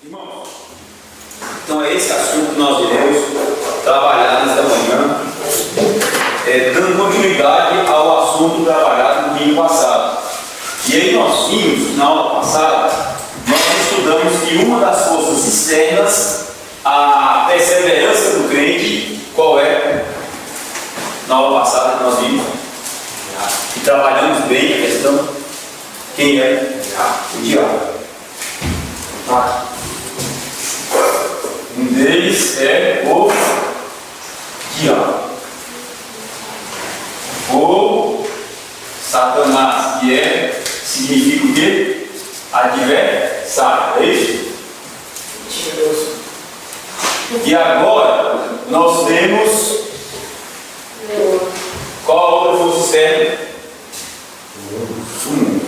Irmãos, então é esse assunto que nós iremos trabalhar nesta manhã, dando continuidade ao assunto trabalhado no domingo passado. E aí nós vimos, na aula passada, nós estudamos que uma das forças externas à perseverança do crente, qual é? Na aula passada que nós vimos, e trabalhamos bem a questão, quem é? O diabo. Tá. Um deles é o diabo, ou Satanás, que significa o quê? Adversário, é isso? E agora nós temos qual a outra força externa? O mundo.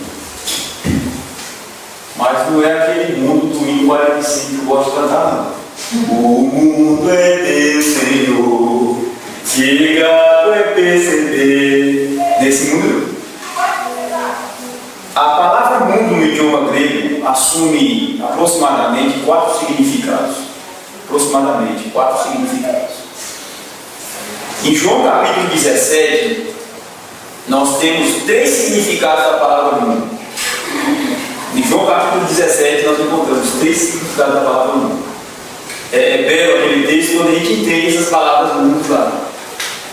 Mas não é aquele mundo do hino 45 que eu gosto de cantar, não. O mundo é teu, Senhor, chegado é perceber. Nesse mundo, a palavra mundo no idioma grego assume aproximadamente 4 significados. Em João capítulo 17, nós temos 3 significados da palavra mundo. Em João capítulo 17, nós encontramos 3 significados da palavra mundo. É belo aquele texto quando a gente entende essas palavras muito lá.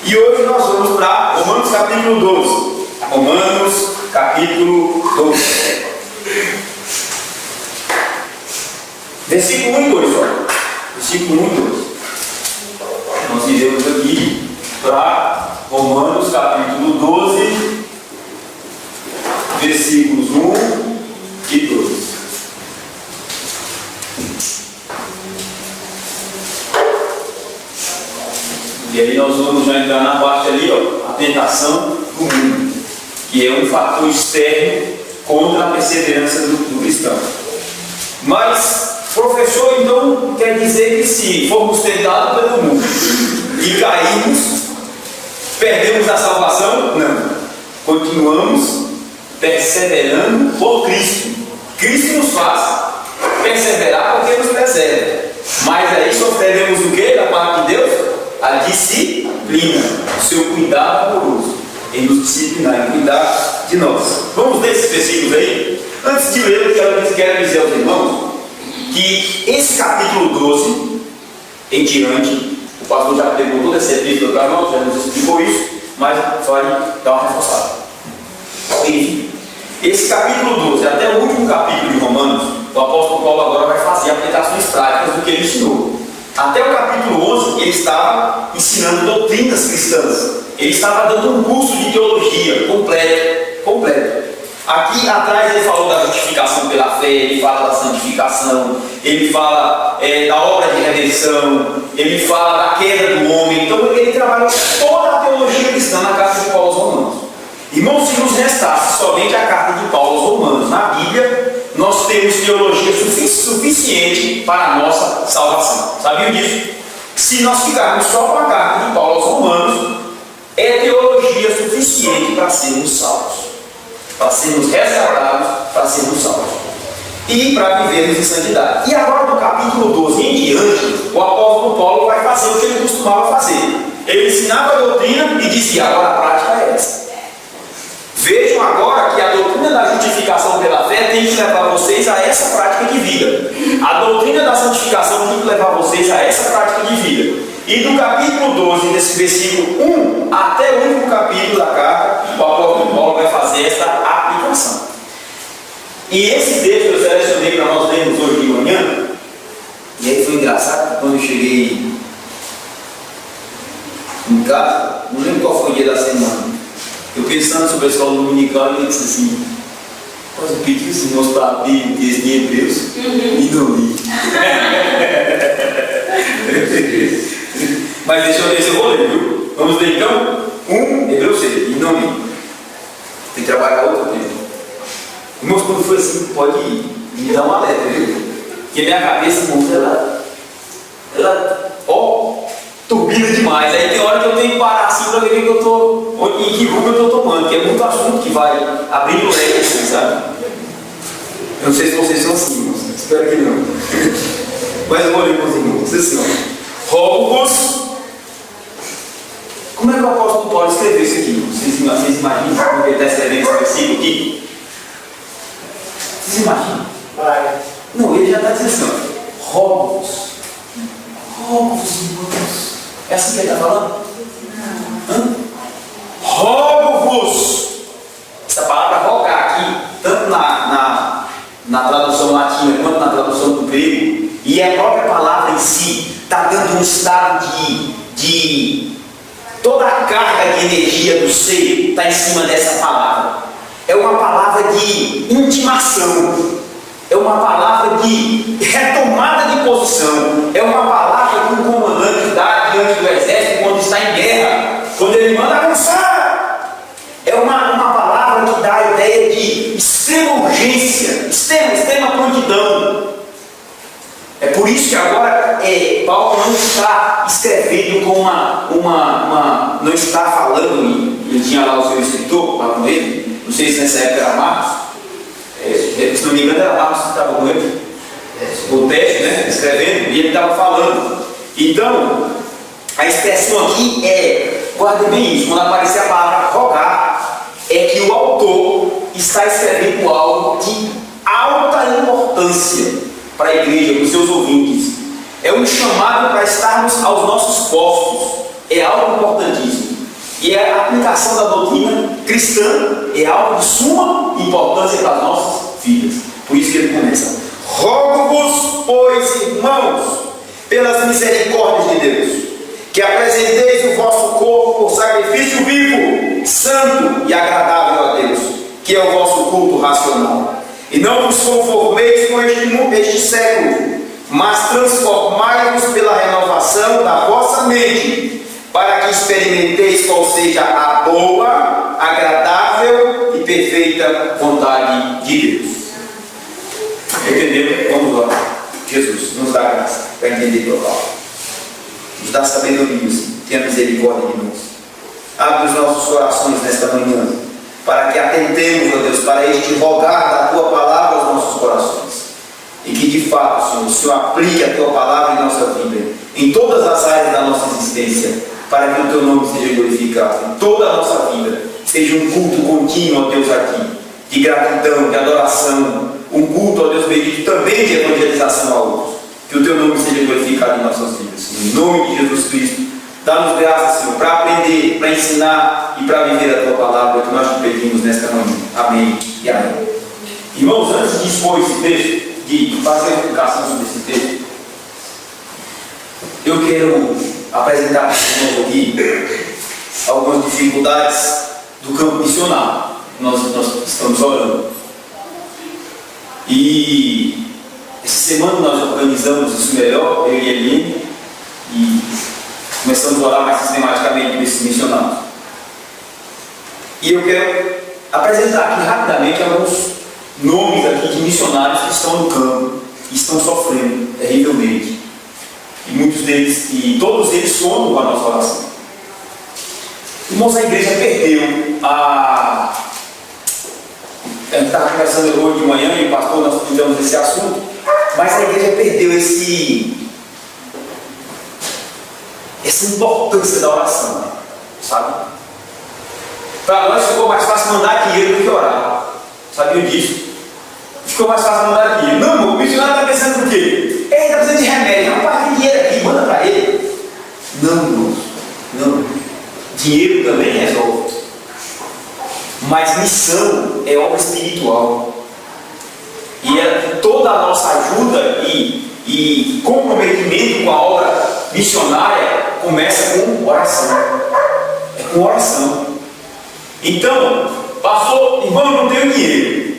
E hoje nós vamos para Romanos capítulo 12. Romanos capítulo 12. Versículo 1 e 2. Olha. Versículo 1 e 2. Nós iremos aqui para Romanos capítulo 12, versículos 1 e 2. E aí nós vamos já entrar na parte ali, ó, a tentação do mundo, que é um fator externo contra a perseverança do cristão. Mas, professor, então quer dizer que se formos tentados pelo mundo e caímos, perdemos a salvação? Não. Continuamos perseverando por Cristo. Cristo nos faz perseverar porque nos preserva. Mas aí sofreremos o que da parte de Deus? A disciplina, o seu cuidado amoroso em nos disciplinar, em cuidar de nós. Vamos ler esses versículos aí? Antes de ler, eu quero dizer aos irmãos que esse capítulo 12 em diante, o pastor já pegou toda essa epístola para nós, já nos explicou isso, mas vai dar uma reforçada. Enfim, esse capítulo 12 até o último capítulo de Romanos, o apóstolo Paulo agora vai fazer aplicações práticas do que ele ensinou. Até o capítulo 11, ele estava ensinando doutrinas cristãs. Ele estava dando um curso de teologia completo. Aqui atrás ele falou da justificação pela fé, ele fala da santificação, ele fala da obra de redenção, ele fala da queda do homem. Então ele trabalhou toda a teologia cristã na carta de Paulo aos Romanos. Irmãos, se nos restasse somente a carta de Paulo aos Romanos na Bíblia, nós temos teologia suficiente para a nossa salvação. Sabiam disso? Se nós ficarmos só com a carta de Paulo aos Romanos, é teologia suficiente para sermos salvos, para sermos resgatados, para sermos salvos e para vivermos em santidade. E agora, do capítulo 12 em diante, o apóstolo Paulo vai fazer o que ele costumava fazer. Ele ensinava a doutrina e dizia: agora a prática é essa. Vejam agora que a doutrina da justificação pela fé tem que levar vocês a essa prática de vida. A doutrina da santificação tem que levar vocês a essa prática de vida. E do capítulo 12, desse versículo 1 até o último capítulo da carta, o apóstolo Paulo vai fazer esta aplicação. E esse texto eu selecionei para nós lermos hoje de manhã. E aí foi engraçado que quando eu cheguei em casa, não lembro qual foi o dia da semana, eu pensando sobre a escola dominical, eu disse assim: mas eu pedi os irmãos para abrir o texto em Hebreus e não li. Mas deixa eu ver se eu vou ler, viu? Vamos ler então? Hebreus 6, e não li. Tem que trabalhar outro tempo. Irmãos, quando for assim, pode me dar uma letra, viu? Porque minha cabeça, irmãos, ela turbina demais. Aí tem hora que eu tenho que parar assim para ver que eu estou, em que rumo eu estou tomando, que é muito assunto que vai abrir o leque assim, sabe? Eu não sei se vocês são assim, mas espero que não. Mas eu vou ler com os irmãos. Diz assim: rogo-vos. Como é que o apóstolo Paulo escreveu isso aqui? Vocês imaginam como ele está escrevendo esse versículo aqui? Vocês imaginam? Não, ele já está dizendo assim: rogo-vos. Rogo-vos, irmãos. É assim que ele está falando? Rogo-vos. Essa palavra rogar aqui, tanto na tradução latina quanto na tradução do grego, e a própria palavra em si está dando um estado de toda a carga de energia do ser está em cima dessa palavra. É uma palavra de intimação, é uma palavra de retomada de posição, é uma palavra que um comandante dá diante do exército quando está em guerra, quando ele manda avançar. É uma palavra que dá a ideia de extrema urgência, extrema prontidão. É por isso que agora Paulo não está escrevendo com não está falando, ele tinha lá o seu escritor lá com ele, não sei se nessa época era Marcos, se não me engano era Marcos que estava com ele, o texto, né, escrevendo, e ele estava falando. Então, a expressão aqui guarde bem isso, quando aparecer a palavra rogar, é que o autor está escrevendo algo de alta importância para a igreja, para os seus ouvintes. É um chamado para estarmos aos nossos postos. É algo importantíssimo. E a aplicação da doutrina cristã é algo de suma importância para as nossas vidas. Por isso que ele começa: rogo-vos, pois, irmãos, pelas misericórdias de Deus, que apresenteis o vosso corpo por sacrifício vivo, santo e agradável a Deus, que é o vosso culto racional. E não vos conformeis com este século, mas transformai-vos pela renovação da vossa mente, para que experimenteis qual seja a boa, agradável e perfeita vontade de Deus. Entendeu? Vamos lá. Jesus, nos dá graça para entender tua palavra. Nos dá sabedoria, tenha misericórdia de nós. Abre os nossos corações nesta manhã, para que atentemos, ó Deus, para este rogar da Tua Palavra aos nossos corações. E que de fato, Senhor, o Senhor aplique a Tua Palavra em nossa vida, em todas as áreas da nossa existência, para que o Teu nome seja glorificado. Em toda a nossa vida, seja um culto contínuo, ó Deus, aqui, de gratidão, de adoração, um culto, ó Deus bendito, também de evangelização a outros. Que o Teu nome seja glorificado em nossas vidas. Em nome de Jesus Cristo. Dá-nos graça, Senhor, para aprender, para ensinar e para viver a Tua Palavra, que nós te pedimos nesta manhã. Amém e amém. Irmãos, antes de expor esse texto, de fazer a explicação sobre esse texto, eu quero apresentar para vocês aqui algumas dificuldades do campo missionário. Nós estamos orando. E essa semana nós organizamos isso melhor, eu e a Eline, e começamos a orar mais sistematicamente nesses missionários. E eu quero apresentar aqui rapidamente alguns nomes aqui de missionários que estão no campo, que estão sofrendo terrivelmente. E muitos deles, e todos eles somam com a nossa oração. Irmãos, a igreja perdeu a gente estava conversando hoje de manhã e o pastor, nós fizemos esse assunto, mas a igreja perdeu essa importância da oração, sabe? Para nós ficou mais fácil mandar dinheiro do que orar. Sabiam disso? Ficou mais fácil mandar dinheiro. Não, irmão, o missionário está pensando o quê? Ele está precisando de remédio. Não, pai, tem dinheiro aqui, manda para ele. Não, irmãos, não. Dinheiro também resolve. Mas missão é obra espiritual. E toda a nossa ajuda e comprometimento com a obra missionária começa com oração. É com oração. Então, pastor, irmão, não tenho dinheiro,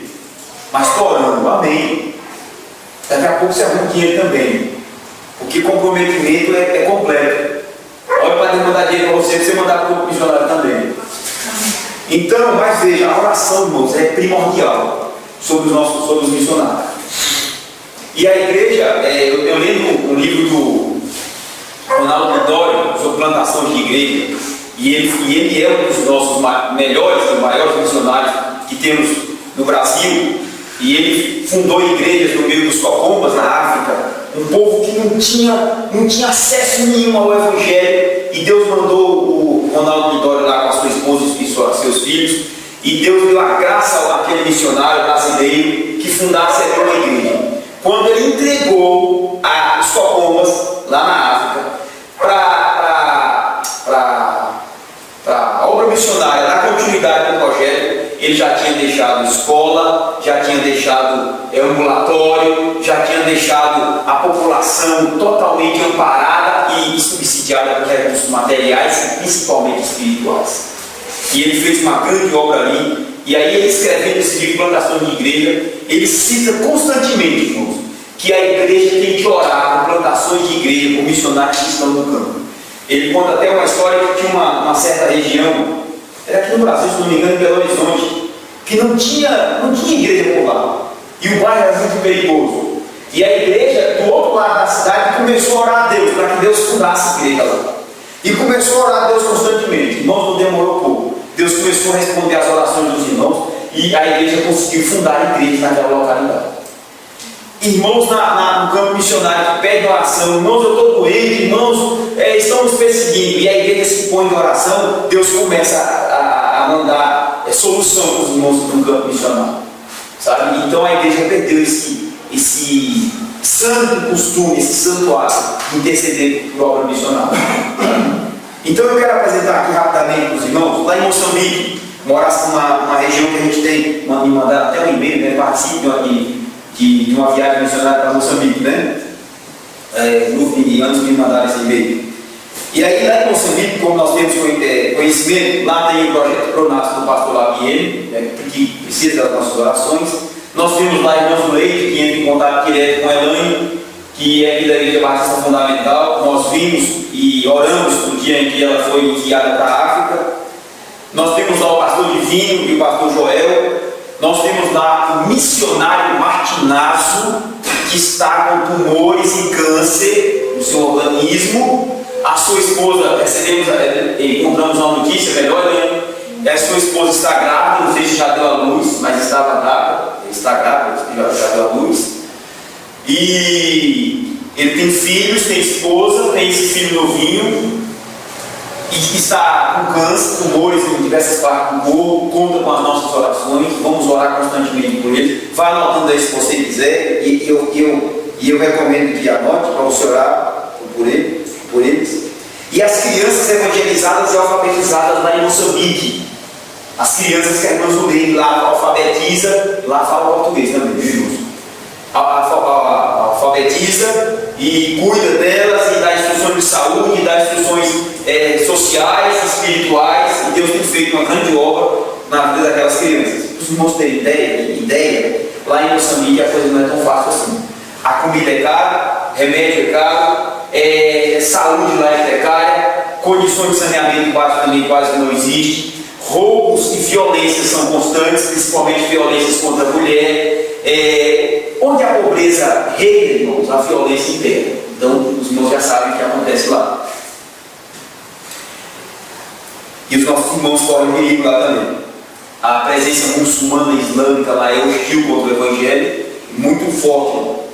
mas estou orando, amém. Daqui a pouco você arruma dinheiro também, porque comprometimento é completo. Olha para Deus mandar dinheiro para você mandar para o missionário também. Então, mas veja, a oração, irmãos, é primordial sobre os missionários. E a igreja, eu lendo um livro do Ronaldo Dório sobre plantação de igreja, e ele é um dos nossos melhores e maiores missionários que temos no Brasil, e ele fundou igrejas no meio dos Cocombas, na África, um povo que não tinha acesso nenhum ao Evangelho, e Deus mandou o Ronaldo Lidório lá com a sua esposa e seus filhos, e Deus deu a graça àquele missionário brasileiro que fundasse ali uma igreja. Quando ele entregou os Cocomas lá na África para a obra missionária, na continuidade do projeto, ele já tinha deixado escola, já tinha deixado ambulatório, já tinha deixado a população totalmente amparada e subsidiada por recursos materiais e principalmente espirituais. E ele fez uma grande obra ali. E aí ele escrevendo esse livro, Plantações de Igreja, ele cita constantemente, irmãos, que a igreja tem que orar por plantações de igreja, por missionários que estão no campo. Ele conta até uma história que tinha uma certa região, era aqui no Brasil, se não me engano, em Belo Horizonte, que não tinha igreja por lá. E o bairro era muito perigoso. E a igreja, do outro lado da cidade, começou a orar a Deus, para que Deus fundasse a igreja lá. E começou a orar a Deus constantemente. Irmãos, não demorou pouco. Deus começou a responder às orações dos irmãos e a igreja conseguiu fundar a igreja naquela localidade. Irmãos no campo missionário que pedem oração, irmãos, eu estou doente, irmãos, estamos perseguindo, e a igreja se põe em oração, Deus começa a mandar solução para os irmãos no campo missionário, sabe? Então a igreja perdeu esse santo costume, esse santo ato de interceder por obra missionária. Então eu quero apresentar aqui rapidamente para os irmãos, lá em Moçambique, uma região que a gente tem, me mandaram até um e-mail, né? Participam aqui de uma viagem missionária para Moçambique, né? Antes de me mandar esse e-mail. E aí lá em Moçambique, como nós temos conhecimento, lá tem o projeto Pronato do pastor Labiene, que precisa das nossas orações. Nós temos lá irmãos Leite, que entra em contato direto com a Elaine, que é aqui da Igreja Batista Fundamental. Nós vimos e oramos no dia em que ela foi enviada para a África. Nós temos lá o pastor Divino e o pastor Joel. Nós temos lá o missionário Martinazo, que está com tumores e câncer no seu organismo. A sua esposa, encontramos uma notícia melhor, né? A sua esposa está grávida, não sei se já deu à luz, mas estava grávida, está grávida, já deu à luz. E ele tem filhos, tem esposa, tem esse filho novinho, e que está com câncer, tumores em diversas partes do corpo, conta com as nossas orações, vamos orar constantemente por ele. Vai anotando aí se você quiser, e eu recomendo que anote para você orar por eles. E as crianças evangelizadas e alfabetizadas lá em Moçambique. As crianças que a irmã Zuleide lá alfabetiza, lá fala português também, viu? Alfabetiza e cuida delas e dá instruções de saúde, dá instruções sociais, espirituais, e Deus tem feito uma grande obra na vida daquelas crianças. Os irmãos terem ideia, lá em Moçambique a coisa não é tão fácil assim. A comida é cara, remédio é caro, saúde lá é precária, condições de saneamento básico também quase que não existe, roubos e violências são constantes, principalmente violências contra a mulher. Onde a pobreza reina, irmãos, a violência impera. Então os irmãos já sabem o que acontece lá. E os nossos irmãos correm perigo lá também. A presença muçulmana e islâmica lá é hostil contra o Evangelho, muito forte.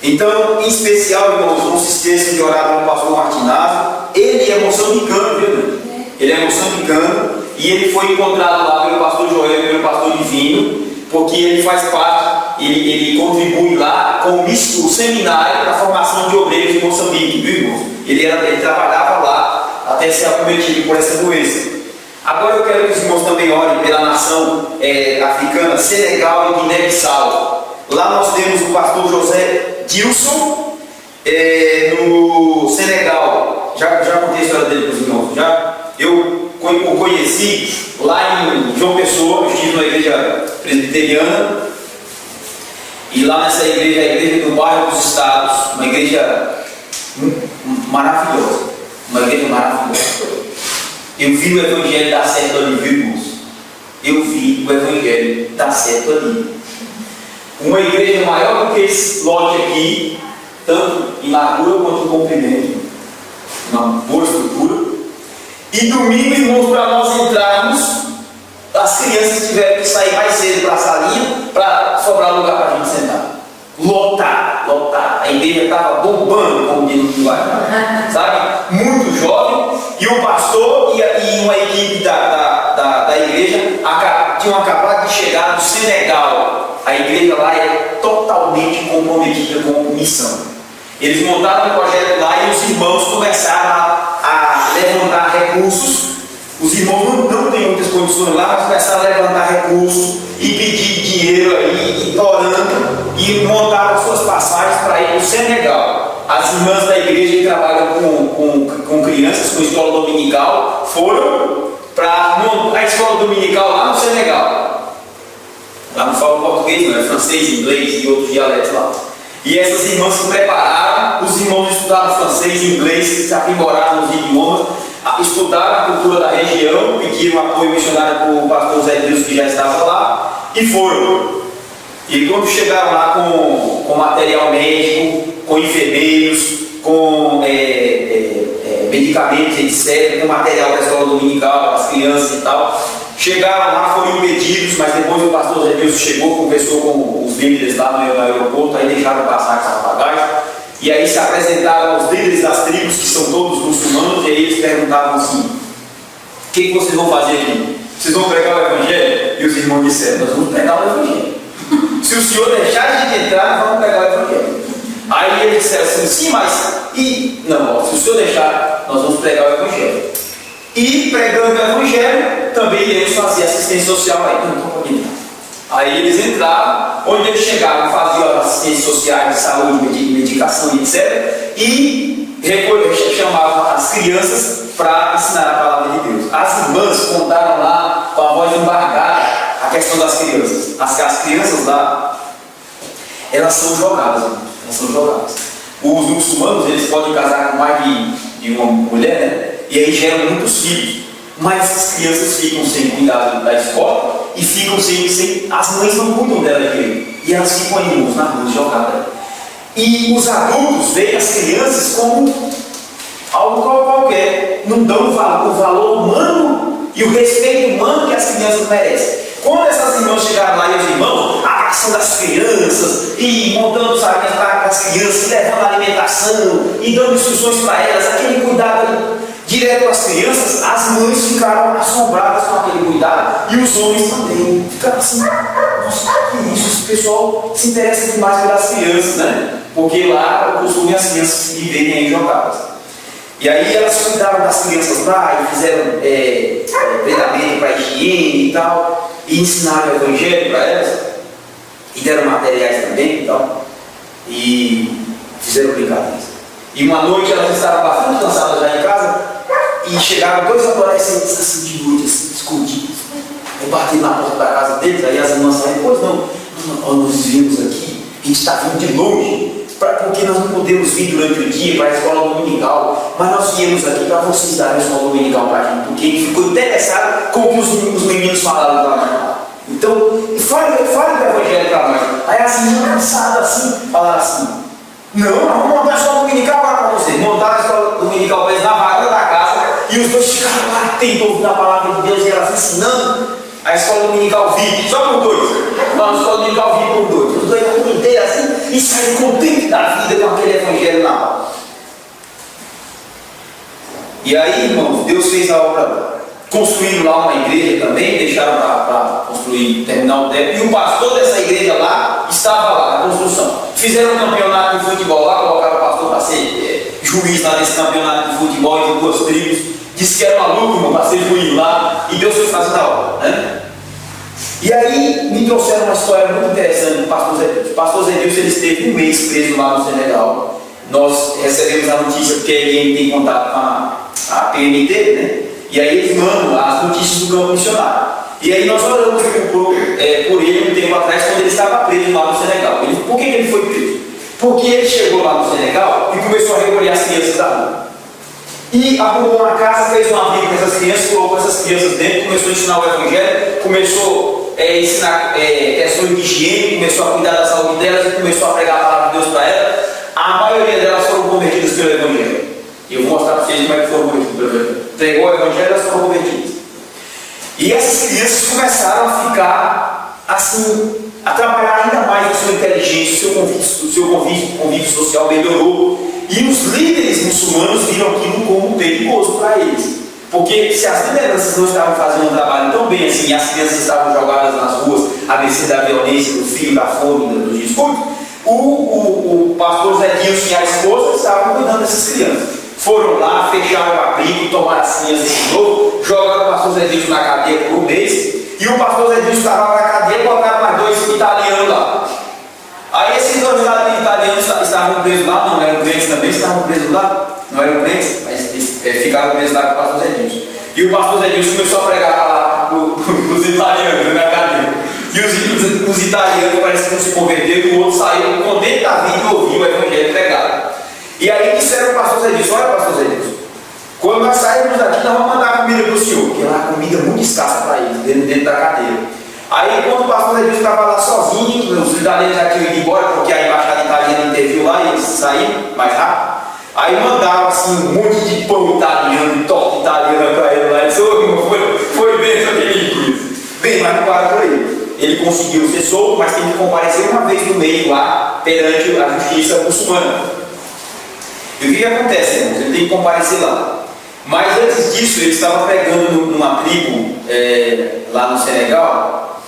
Então, em especial, irmãos, não se esqueçam de orar pelo pastor Martinazo. Ele é moçambicano, viu? Ele é moçambicano e ele foi encontrado lá pelo pastor Joel e pelo pastor Divino, porque ele faz parte, ele contribui lá com o seminário para a formação de obreiros em Moçambique, viu, irmãos? Ele trabalhava lá até ser acometido por essa doença. Agora eu quero que os irmãos também orem pela nação africana, Senegal e Guiné-Bissau. Lá nós temos o pastor José Dilson, no Senegal. Já contei a história dele para os irmãos. Eu o conheci lá em João Pessoa, eu estive na igreja presbiteriana. E lá nessa igreja, a igreja do bairro dos Estados, uma igreja maravilhosa. Uma igreja maravilhosa. Eu vi o Evangelho dar certo ali, viu, irmãos? Eu vi o Evangelho dar certo ali. Uma igreja maior do que esse lote aqui, tanto em largura quanto em comprimento, uma boa estrutura. E domingo, irmãos, para nós entrarmos, as crianças tiveram que sair mais cedo para a salinha para sobrar lugar para a gente sentar. Lotar. A igreja estava chegaram do Senegal. A igreja lá é totalmente comprometida com missão. Eles montaram um projeto lá e os irmãos começaram a levantar recursos. Os irmãos não têm muitas condições lá, mas começaram a levantar recursos e pedir dinheiro aí, e orando, e montaram suas passagens para ir para o Senegal. As irmãs da igreja que trabalham com crianças, com escola dominical, foram para a escola dominical lá no Senegal. Lá não falo português, não, é francês, inglês e outros dialetos lá. E essas irmãs se prepararam, os irmãos estudaram francês e inglês, se aprimoraram nos idiomas, estudaram a cultura da região, pediram apoio missionário para o pastor Zé Deus, que já estava lá, e foram. E quando chegaram lá com material médico, com enfermeiros, com medicamentos, etc., com material da escola dominical, para as crianças e tal, chegaram lá, foram impedidos, mas depois o pastor Zé Deus chegou, conversou com os líderes lá no aeroporto, aí deixaram passar essa bagagem, e aí se apresentaram aos líderes das tribos, que são todos muçulmanos, e aí eles perguntavam assim: o que vocês vão fazer aqui? Vocês vão pregar o Evangelho? E os irmãos disseram: nós vamos pregar o Evangelho. Se o senhor deixar de entrar, nós vamos pregar o Evangelho. Aí eles disseram assim: sim, mas... não, se o senhor deixar, nós vamos pregar o Evangelho. E pregando o Evangelho, também iremos fazer assistência social aí. Aí eles entraram, onde eles chegaram, faziam assistência social de saúde, medicação, etc. E chamavam as crianças para ensinar a palavra de Deus. As irmãs contaram lá, com a voz embargada, a questão das crianças. As crianças lá, elas são jogadas. Os muçulmanos, eles podem casar com mais de uma mulher, né? E aí geram muitos filhos. Mas as crianças ficam sem cuidado da escola e ficam sem as mães não cuidam dela direito. E elas ficam aí na rua jogadas. E os adultos veem as crianças como algo qualquer. Não dão o valor humano e o respeito humano que as crianças merecem. Quando essas irmãs chegaram lá e os irmãos, abraçando as crianças e montando saquinhos para as crianças, levando a alimentação e dando instruções para elas, aquele cuidado direto com as crianças, as mães ficaram assombradas com aquele cuidado e os homens também ficaram assim: nossa, que isso, esse pessoal se interessa demais pelas crianças, né? Porque lá o costume as crianças viverem aí jogadas. E aí elas cuidaram das crianças lá e fizeram treinamento para higiene e tal, e ensinaram o Evangelho para elas, e deram materiais também e tal, e fizeram brincadeiras. E uma noite elas estavam bastante cansadas já em casa, e chegaram dois adolescentes assim de noite, assim, escondidos. Aí bateram na porta da casa deles, aí as irmãs saíram: pois não, nós vimos aqui, a gente está vindo de longe, porque nós não podemos vir durante o dia para a escola dominical, mas nós viemos aqui para vocês darem a escola dominical para a gente, porque ele ficou interessado com o que os meninos falaram para nós. Então, fale do Evangelho para nós. Aí as irmãs cansadas assim, falaram assim: não, vamos montar a escola dominical para vocês. Montaram a escola dominical para eles na varanda da casa, e os dois ficaram lá atentos na palavra de Deus e elas ensinando. A escola dominical VIP, só por dois. Não, a escola dominical VIP por dois. Os dois a vida inteira assim, e saíram contentes da vida com aquele Evangelho na mão. E aí, irmãos, Deus fez a obra. Construíram lá uma igreja também, deixaram para construir, terminar o tempo. E o pastor dessa igreja lá estava lá na construção. Fizeram um campeonato de futebol lá, colocaram o pastor para ser juiz lá nesse campeonato de futebol entre duas tribos. Disse que era maluco, irmão, para ser juiz lá. E Deus foi fazendo a obra, né? E aí me trouxeram uma história muito interessante do pastor Zé Deus. O pastor Zé Deus, ele esteve um mês preso lá no Senegal. Nós recebemos a notícia porque ele tem contato com a PMT, né? E aí eles mandam as notícias do campo missionário. E aí nós oramos por ele um tempo atrás, quando ele estava preso lá no Senegal. Por que ele foi preso? Porque ele chegou lá no Senegal e começou a recolher as crianças da rua. E arrumou uma casa, fez uma vida com essas crianças, colocou essas crianças dentro, começou a ensinar o Evangelho, começou a ensinar questões de higiene, começou a cuidar da saúde delas e começou a pregar a palavra de Deus para elas. A maioria delas foram convertidas pelo Evangelho. E eu vou mostrar para vocês como é que foram convertidas pelo Evangelho. Pregou o Evangelho e elas foram convertidas. E essas crianças começaram a ficar assim, a trabalhar ainda mais a sua inteligência, o seu convívio social melhorou. E os líderes muçulmanos viram aquilo como perigoso para eles. Porque se as lideranças não estavam fazendo um trabalho tão bem assim, e as crianças estavam jogadas nas ruas, à mercê da violência, do frio, da fome, dos descuidos, o pastor Zé Dilson e a esposa estavam cuidando dessas crianças. Foram lá, fecharam o abrigo, tomaram as crianças de novo, jogaram o pastor Zé Dilson na cadeia por um mês, e o pastor Zé Dilson estava na cadeia e colocaram mais 2 italianos lá. Aí esses 2 italianos estavam presos lá, não eram crentes também, estavam presos lá, não eram crentes, mas ficaram presos lá com o pastor Zé Dilson. E o pastor Zé Dilson começou a pregar lá os italianos na cadeia. E os italianos parece que não se converteram, e o outro saiu contente da vida e ouviu o evangelho pregado. E aí disseram ao pastor Zé Dilson: olha, pastor Zé Dilson, quando nós sairmos daqui, nós vamos mandar comida para o senhor, porque lá a comida é muito escassa para eles, dentro da cadeia. Aí quando o pastor Zé Dilson estava lá sozinho, os italianos já tinham ido embora, porque a embaixada italiana interviu lá e eles saíram mais rápido. Aí mandaram assim um monte de pão italiano, torta italiana para ele lá. Ele disse: ô irmão, foi bem aquele dia. Bem, mas não para por ele. Ele conseguiu ser solto, mas tem que comparecer uma vez no mês lá perante a justiça muçulmana. E o que acontece, irmãos? Ele tem que comparecer lá. Mas antes disso, ele estava pregando numa tribo lá no Senegal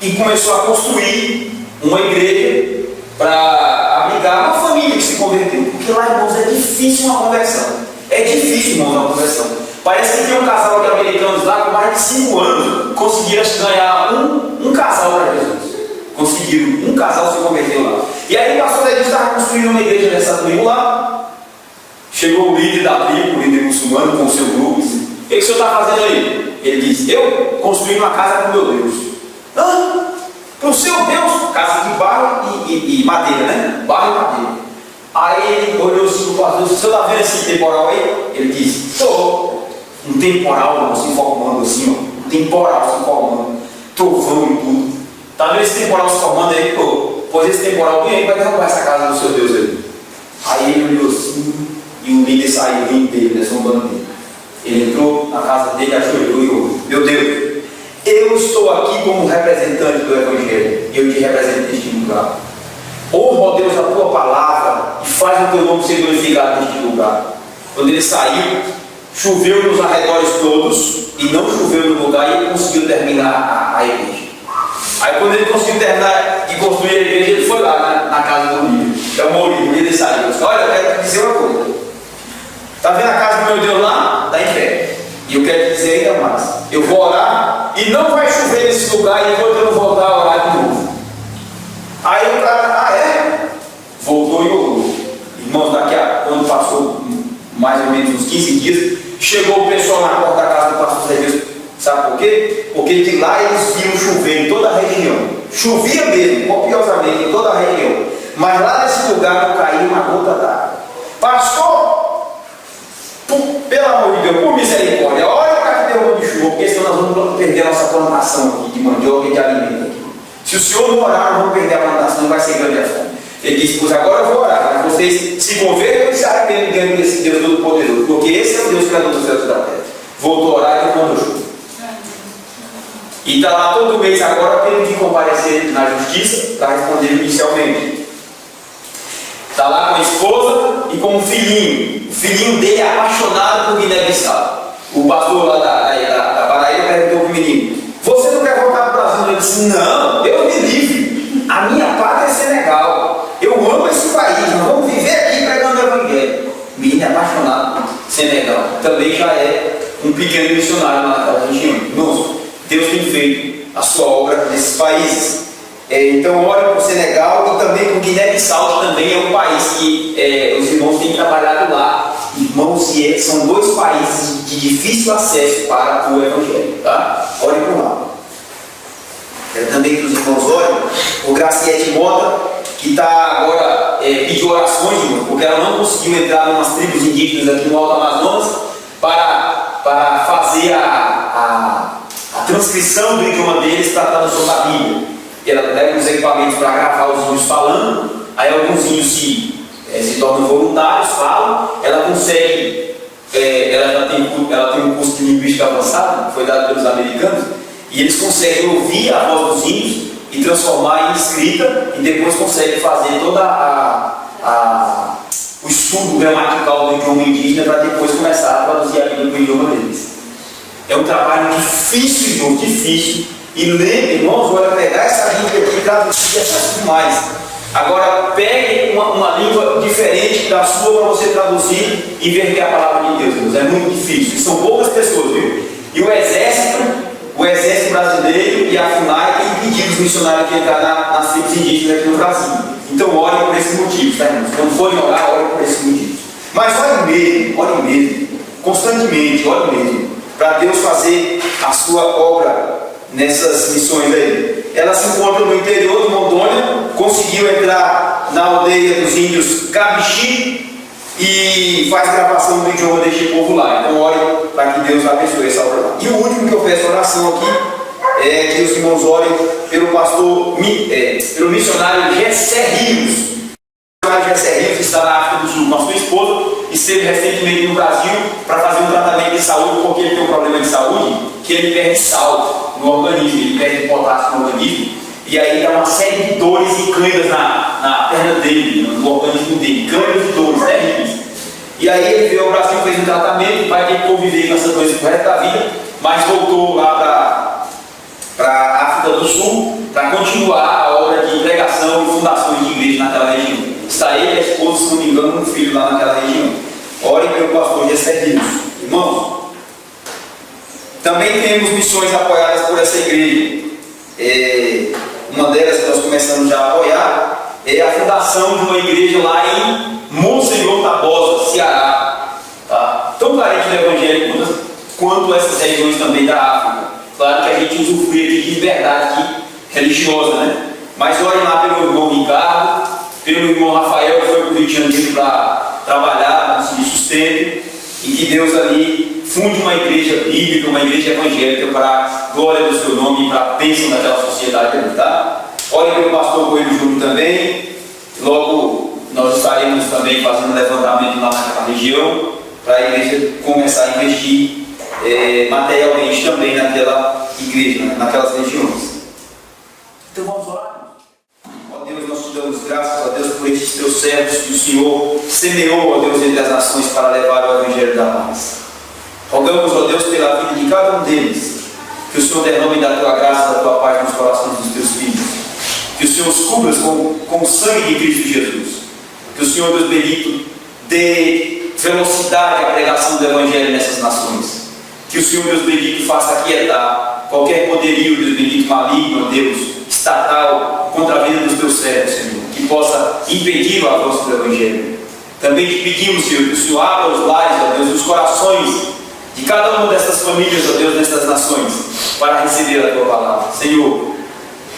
e começou a construir uma igreja para abrigar uma família que se converteu. Porque lá, irmãos, é difícil uma conversão. É difícil, irmãos, uma conversão. Parece que tem um casal de americanos lá com mais de 5 anos conseguiram ganhar um casal para Jesus. Conseguiram, um casal se converteu lá. E aí o pastor Zé Dilson estava construindo uma igreja nessa tribo lá. Chegou o líder da tribo, o líder muçulmano, com o seu grupo, e disse: o que o senhor está fazendo aí? Ele disse: eu construí uma casa para o meu Deus. Hã? Para o seu Deus? Casa de barro e madeira, né? Barro e madeira. Aí ele olhou assim para o pastor: o senhor está vendo esse temporal aí? Ele disse: estou. Um temporal, não, se formando assim, ó. Um temporal se formando. Trovão e tudo. Está vendo esse temporal se formando aí? Pô, pois esse temporal vem aí, vai derrubar essa casa do seu Deus aí. Aí ele olhou assim. E o líder saiu rindo dele, né, zombando dele. Ele entrou na casa dele, ajoelhou e orou: meu Deus, eu estou aqui como representante do Evangelho, e eu te represento neste lugar. Honra, ó Deus, a tua palavra e faz o teu nome ser glorificado neste lugar. Quando ele saiu, choveu nos arredores todos e não choveu no lugar, e ele conseguiu terminar a igreja. Aí quando ele conseguiu terminar de construir a igreja, ele foi lá na casa do líder. Chamou o líder, ele saiu: olha, eu quero te dizer uma coisa. Está vendo a casa do meu Deus lá? Está em pé. E eu quero te dizer ainda mais: eu vou orar e não vai chover nesse lugar enquanto eu não voltar a orar de novo. Aí o cara: ah, é? Voltou e orou. Irmãos, quando passou mais ou menos uns 15 dias, chegou o pessoal na porta da casa do pastor Zé Dilson. Sabe por quê? Porque de lá eles viam chover em toda a região. Chovia mesmo, copiosamente, em toda a região. Mas lá nesse lugar não caía uma gota d'água. Pastor, pelo amor de Deus, por misericórdia, olha para que deu uma de chuva, porque senão nós vamos perder a nossa plantação aqui de mandioca e de alimento aqui. Se o senhor não orar, nós vamos perder a plantação, vai ser grande a fome. Ele disse: pois agora eu vou orar, mas vocês se convertam e se arrependem diante desse Deus Todo-Poderoso, porque esse é o Deus criador dos céus e da terra. Voltou a orar e mandou chuva. E está lá todo mês agora tendo que comparecer na justiça para responder judicialmente. Está lá com a esposa e com um filhinho. O filhinho dele é apaixonado por Guiné-Bissau. O pastor lá da Paraíba perguntou para o menino: você não quer voltar para o Brasil? Ele disse: não, Deus me livre. A minha pátria é Senegal. Eu amo esse país. Nós vamos viver aqui pregando o Evangelho. O menino é apaixonado por Senegal. Também já é um pequeno missionário naquela região. Nossa, Deus tem feito a sua obra nesses países. Então, ore por Senegal e também por Guiné-Bissau, que também é um país que os irmãos têm trabalhado lá. Irmãos, são 2 países de difícil acesso para o Evangelho. Tá? Ore por lá. Quero também que os irmãos orem por Graciete Mota, que está agora pedindo orações, irmão, porque ela não conseguiu entrar em umas tribos indígenas aqui no Alto Amazonas para fazer a transcrição do idioma deles tratando sobre a Bíblia. E ela leva os equipamentos para gravar os índios falando, aí alguns índios se tornam voluntários, falam, ela consegue, ela tem um curso de linguística avançada, que foi dado pelos americanos, e eles conseguem ouvir a voz dos índios e transformar em escrita, e depois conseguem fazer todo o estudo gramatical do idioma indígena para depois começar a traduzir a Bíblia para o idioma deles. É um trabalho difícil, irmão, difícil. E lembre, irmãos, olha, pegar essa língua aqui e traduzir é fácil demais. Agora, pegue uma língua diferente da sua para você traduzir e ver que é a palavra de Deus, irmãos. É muito difícil. E são poucas pessoas, viu? E o exército brasileiro e a FUNAI têm impedido os missionários de entrar nas tribos indígenas aqui no Brasil. Então, orem por esse motivo, tá, irmãos? Quando forem orar, orem por esse motivo. Mas orem mesmo, constantemente, orem mesmo, para Deus fazer a sua obra nessas missões aí. Ela se encontra no interior de Rondônia, conseguiu entrar na aldeia dos índios Cabixi e faz gravação do idioma deste povo lá. Então, ore para que Deus abençoe essa obra lá. E o último que eu peço oração aqui é que os irmãos orem pelo pastor, pelo missionário Gessé Rios. O missionário Gessé Rios está na África do Sul com a sua esposa e esteve recentemente no Brasil para fazer um tratamento de saúde, porque ele tem um problema de saúde que ele perde sal no organismo, ele perde potássio no organismo, e aí dá uma série de dores e câimbras na perna dele, no organismo dele, câimbras e dores terríveis. E aí ele veio ao Brasil, fez um tratamento, vai ter que conviver com essa coisa pro resto da vida, mas voltou lá para a África do Sul para continuar a obra de pregação e fundações de igreja naquela região. Está ele e a esposa, se não me engano, um filho lá naquela região. Orem pelo pastor Gessé Rios. Irmãos, também temos missões apoiadas por essa igreja. Uma delas que nós começamos já a apoiar é a fundação de uma igreja lá em Monsenhor Tabosa, Ceará. Tá? Tão carente do evangelho quanto essas regiões também da África. Claro que a gente usufrui aqui de liberdade religiosa, né? Mas olhem lá pelo irmão Ricardo, pelo irmão Rafael, que foi para o Rio de Janeiro para trabalhar, conseguir sustento, e que Deus ali funde uma igreja bíblica, uma igreja evangélica para a glória do seu nome e para a bênção daquela sociedade ali, tá? Olhem pelo pastor Coelho Júnior também. Logo nós estaremos também fazendo levantamento lá naquela região para a igreja começar a investir materialmente também naquela igreja, naquelas regiões. Então vamos orar. Ó Deus, nós te damos graças, ó Deus, por estes teus servos que o Senhor semeou, ó Deus, entre as nações para levar o Evangelho da paz. Rogamos, ó Deus, pela vida de cada um deles, que o Senhor derrame da tua graça, da tua paz nos corações dos teus filhos, que o Senhor os cubra com o sangue de Cristo Jesus, que o Senhor, Deus bendito, dê velocidade à pregação do Evangelho nessas nações, que o Senhor, Deus bendito, faça aquietar qualquer poderio, Deus bendito, maligno, ó Deus, estatal, contra a vida dos teus servos, Senhor, que possa impedir o avanço do Evangelho. Também te pedimos, Senhor, que o Senhor abra os lares, ó Deus, os corações de cada uma dessas famílias, ó Deus, nestas nações, para receber a tua palavra. Senhor,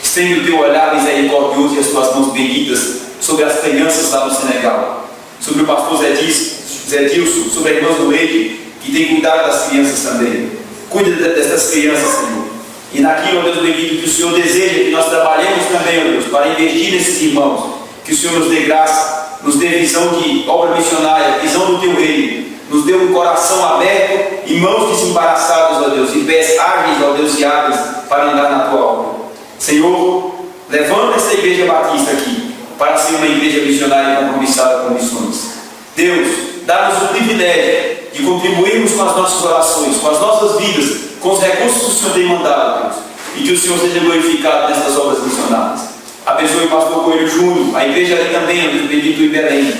estende o teu olhar misericordioso e as tuas mãos benditas sobre as crianças lá no Senegal, sobre o pastor Zé Dilson, sobre a irmã Noede, que tem cuidado das crianças também. Cuida dessas crianças, Senhor. E naquilo, ó Deus bendito, que o Senhor deseja que nós trabalhemos também, ó Deus, para investir nesses irmãos, que o Senhor nos dê graça, nos dê visão de obra missionária, visão do teu reino, nos dê um coração aberto e mãos desembaraçadas, ó Deus, e pés ágeis, ó Deus, e hábeis para andar na tua obra. Senhor, levanta esta igreja batista aqui para ser uma igreja missionária e compromissada com missões. Deus, dá-nos o privilégio de contribuirmos com as nossas orações, com as nossas vidas, com os recursos que o Senhor tem mandado, Deus, e que o Senhor seja glorificado nessas obras missionárias. Abençoe o pastor Coelho Júnior, a igreja ali também, ó Deus bendito, em Belém.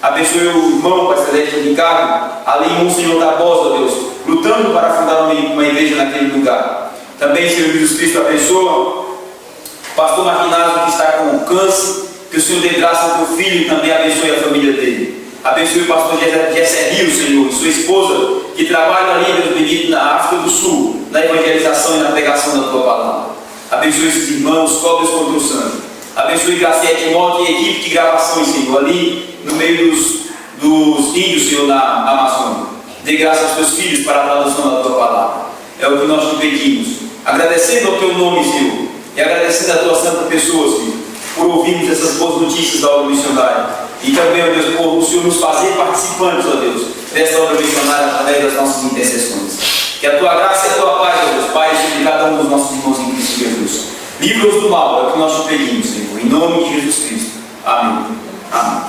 Abençoe o irmão, pastor Ricardo, ali em Monsenhor Tabosa, ó Deus, lutando para fundar uma igreja naquele lugar. Também, Senhor Jesus Cristo, abençoa o pastor Marquinazzo, que está com câncer, que o Senhor dê graça ao teu filho e também abençoe a família dele. Abençoe o pastor Gessé Rios, Senhor, e sua esposa, que trabalha ali, Deus bendito, na África do Sul, na evangelização e na pregação da tua palavra. Abençoe esses irmãos, cobre-os com o teu sangue. Abençoe Graciete Timóteo e a equipe de gravações, Senhor, ali no meio dos índios, Senhor, na Amazônia. Dê graça aos teus filhos para a tradução da tua palavra. É o que nós te pedimos. Agradecendo ao teu nome, Senhor, e agradecendo a tua santa pessoa, Senhor, por ouvirmos essas boas notícias da obra missionária. E também, ó Deus, por o Senhor nos fazer participantes, ó Deus, desta obra missionária através das nossas intercessões. Que a tua graça e a tua paz, ó Deus, Pai, sobre cada um dos nossos irmãos em Cristo Jesus. Livra-os do mal, é o que nós te pedimos, Senhor, em nome de Jesus Cristo. Amém. Amém.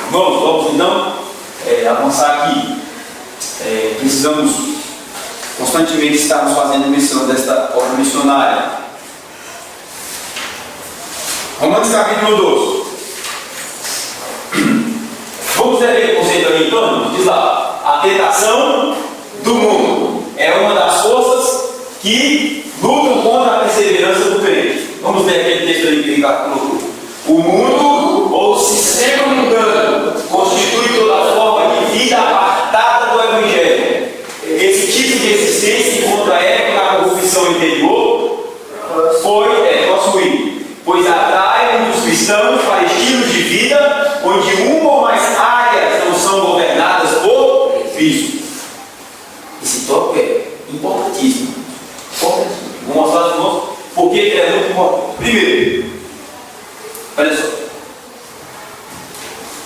Irmãos, vamos então avançar aqui. Precisamos Constantemente estamos fazendo missão desta obra missionária. Romanos capítulo 12. Vamos ver o conceito ali então? Diz lá: a tentação do mundo é uma das forças que lutam contra a perseverança do crente. Vamos ver aquele texto ali que ele colocou. O mundo ou o sistema mundano constitui toda forma de vida apartada do Evangelho. Esse tipo de existência encontra a época da corrupção interior foi possuído, pois atrai os cristãos para estilos de vida onde uma ou mais áreas não são governadas por Cristo. Esse tópico é importantíssimo. Vou mostrar para vocês por que é muito importante. Primeiro, olha só.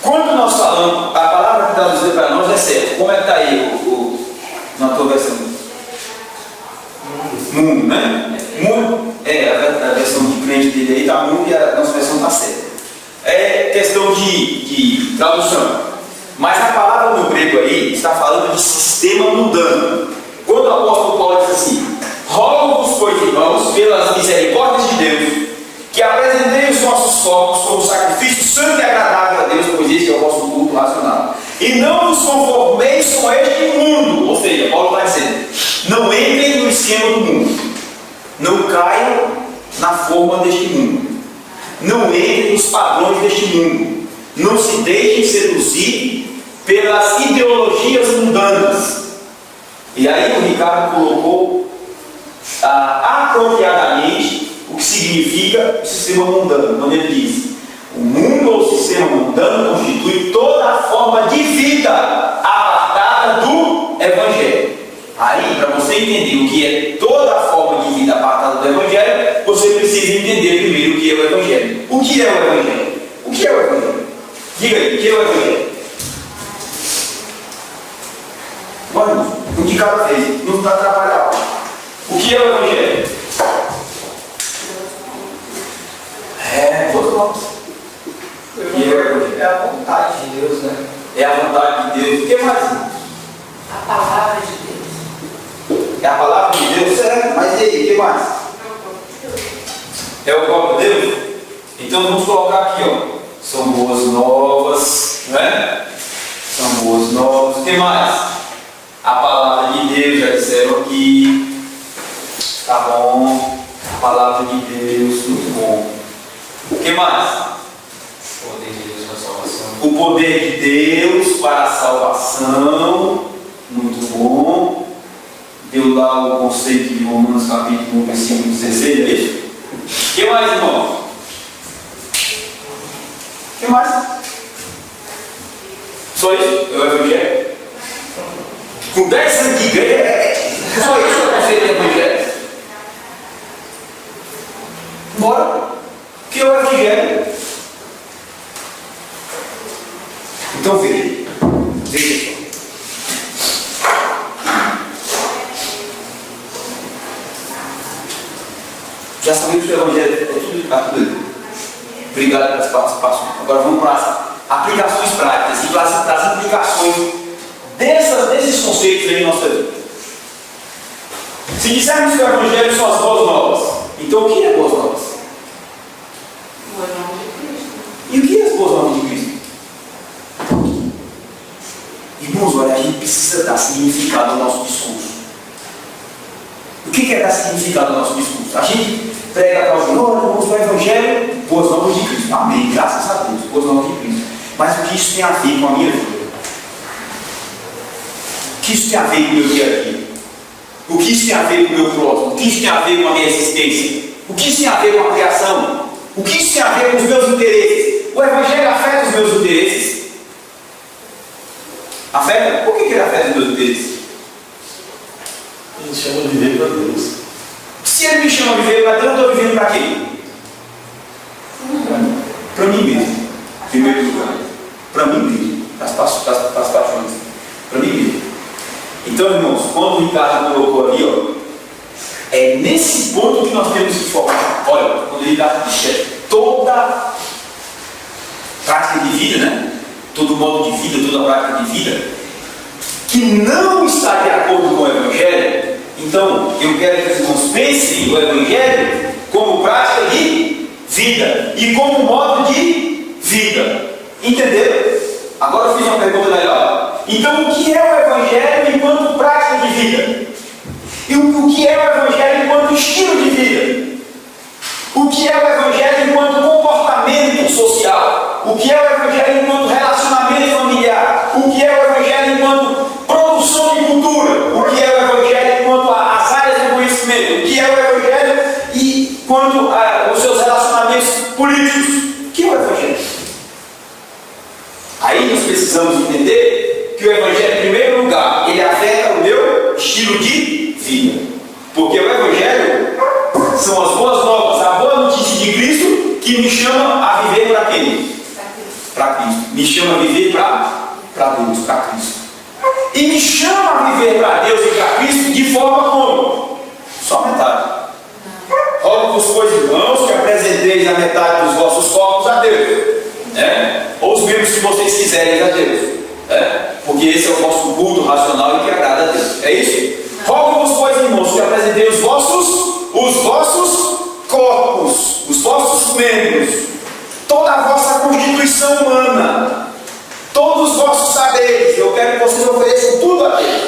Quando nós falamos, a palavra que está traduzida para nós é certa. Como é que está aí na tua versão? Mundo, né? Mundo, a versão de crente dele aí está mundo e a nossa versão está certa. É questão de tradução. Mas a palavra no grego aí está falando de sistema mundano. Quando o apóstolo Paulo diz assim: rogo-vos, pois, irmãos, pelas misericórdias de Deus, que apresentei os vossos corpos como sacrifício santo e agradável a Deus, pois esse é o vosso culto racional. E não vos conformeis com este mundo. Ou seja, Paulo está dizendo: não entrem no esquema do mundo. Não caiam na forma deste mundo. Não entrem nos padrões deste mundo. Não se deixem seduzir pelas ideologias mundanas. E aí o Ricardo colocou apropriadamente o que significa o sistema mundano. Quando ele diz: o mundo ou o sistema mundano constitui toda a forma de vida apartada do Evangelho. Aí, para você entender o que é toda a forma de vida apartada do Evangelho, você precisa entender primeiro o que é o Evangelho. O que é o Evangelho? O que é o Evangelho? Diga aí, o que é o Evangelho? Vamos, um de cada vez, não está atrapalhando. O que é o Evangelho? Boas notas. O que é o Evangelho? É a vontade de Deus, né? É a vontade de Deus. O que mais? A palavra de Deus. É a palavra de Deus, certo? Mas e aí, o que mais? É o próprio Deus? Então vamos colocar aqui, ó. São boas novas, né? São boas novas. O que mais? A palavra de Deus, já disseram aqui. Tá bom. A palavra de Deus, muito bom. O que mais? O poder de Deus para a salvação. O poder de Deus para a salvação, muito bom. Deu lá o conceito de Romanos capítulo 1, versículo 16, é isso? O que mais, irmão? O que mais? Só isso? É o Evangelho? Com 10 anos de igreja, só isso é o conceito do Evangelho? Bora? O que é o Evangelho? Então veja só. Já sabemos que o Evangelho é tudo aquilo. Obrigado pelas participações. Agora vamos para as aplicações práticas e para as implicações desses conceitos aí em nossa vida. Se dissermos que o Evangelho são as boas novas, então o que é boas novas? Boas novas de Cristo. E o que é as boas novas de Cristo? Irmãos, olha, a gente precisa dar significado ao nosso discurso. O que é dar significado ao nosso discurso? A gente prega para os irmãos o Evangelho, boas novas de Cristo. Amém, graças a Deus, boas novas de Cristo. Mas o que isso tem a ver com a minha vida? O que isso tem a ver com o meu dia a dia? O que isso tem a ver com o meu próximo? O que isso tem a ver com a minha existência? O que isso tem a ver com a criação? O que isso tem a ver com os meus interesses? O Evangelho afeta os meus interesses? Afeta? Por que ele afeta os meus interesses? Ele chama de viver para Deus. Se ele me chama a viver para Deus, eu estou vivendo para quê? Para mim mesmo. Primeiro lugar. Para mim mesmo. Para as paixões. Para mim mesmo. Então, irmãos, quando o Ricardo colocou ali, ó, é nesse ponto que nós temos que focar. Olha, quando o Ricardo diz toda prática de vida, né? Todo modo de vida, toda prática de vida que não está de acordo com o Evangelho, Então, eu quero que os irmãos pensem o Evangelho como prática de vida e como modo de vida. Entenderam? Agora eu fiz uma pergunta melhor. Então, o que é o Evangelho enquanto prática de vida? E o que é o Evangelho enquanto estilo de vida? O que é o Evangelho enquanto comportamento social? O que é o Evangelho enquanto relacionamento familiar? O que é o Evangelho enquanto produção de cultura? O que é o Evangelho enquanto as áreas do conhecimento? O que é o Evangelho e quanto aos seus relacionamentos políticos? O que é o Evangelho? Aí nós precisamos entender que o Evangelho, em primeiro lugar, ele afeta o meu estilo de vida. Porque o Evangelho são as boas novas, a boa notícia de Cristo que me chama a viver para quem? Para Cristo. Me chama a viver para Deus, para Cristo. E me chama a viver para Deus e para Cristo de forma como? Só metade. Rogo-vos, pois, irmãos, que apresenteis a metade dos vossos corpos a Deus. Ou os membros que vocês quiserem a Deus. Porque esse é o vosso culto racional e que agrada a Deus. É isso? Rogo-vos, pois, irmãos, que apresentei os vossos corpos, os vossos membros, toda a vossa constituição humana, todos os vossos saberes. Eu quero que vocês ofereçam tudo a Deus.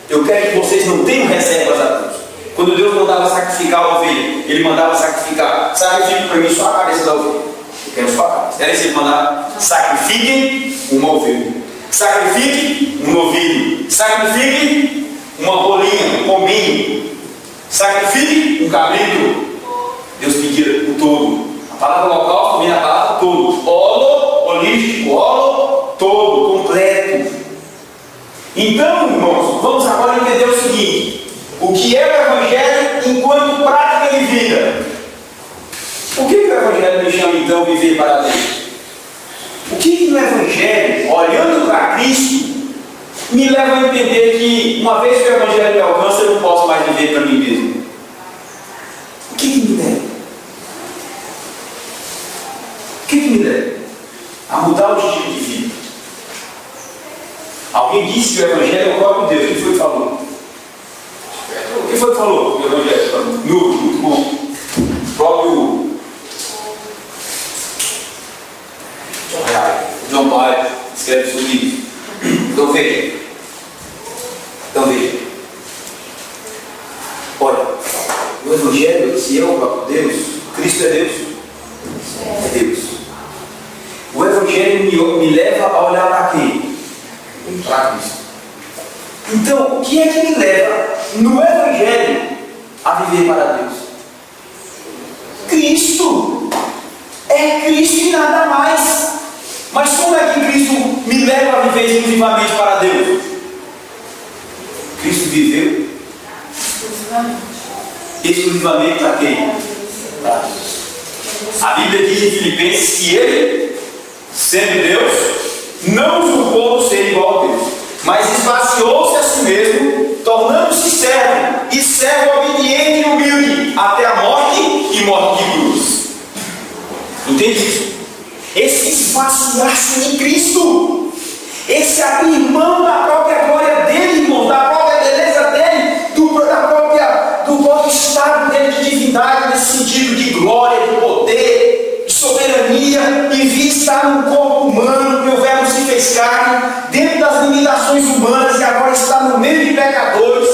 Eu quero que vocês não tenham reservas a Deus. Quando Deus mandava sacrificar a ovelha, Ele mandava sacrificar: sacrifique para mim só a cabeça da ovelha. Eu quero só a cabeça. Era isso que Ele mandava: sacrifiquem uma ovelha, sacrifique um novilho, sacrifique uma bolinha, um pombinho, sacrifique um cabrito. Deus pedia o todo. A palavra local vem a palavra todo. Holístico, todo, completo. Então, irmãos, vamos agora entender o seguinte: o que é o Evangelho enquanto prática de vida? O que o Evangelho me chama então a viver para Deus? O que no Evangelho, olhando para Cristo, me leva a entender que uma vez que o Evangelho me alcança, eu não posso mais viver para mim mesmo? O que me leva? O que me leva a mudar o estilo de vida? Alguém disse que o Evangelho é o próprio Deus. O que foi que falou? O que foi que falou? O Evangelho no próprio João Paulo escreve sobre isso. Então veja. Olha, o Evangelho, se é o próprio Deus, Cristo é Deus. É Deus. O Evangelho me leva a olhar para quem? Para Cristo. Então, o que é que me leva no Evangelho a viver para Deus? Cristo. É Cristo e nada mais. Mas como é que Cristo me leva a viver exclusivamente para Deus? Cristo viveu exclusivamente para quem? Para Deus. A Bíblia diz em Filipenses que Ele, sendo Deus, não usurpou do ser igual a Deus, mas esvaziou-se a si mesmo, tornando-se servo, e servo obediente e humilde, até a morte e morte de cruz. Entende isso? Esse esvaziar-se de Cristo, esse abrir mão da própria glória dele, irmão, da própria beleza dele, do próprio estado dele de divindade, nesse sentido de glória, de poder, de soberania, e vir estar num corpo humano, que o Verbo se fez carne, dentro das limitações humanas, e agora está no meio de pecadores.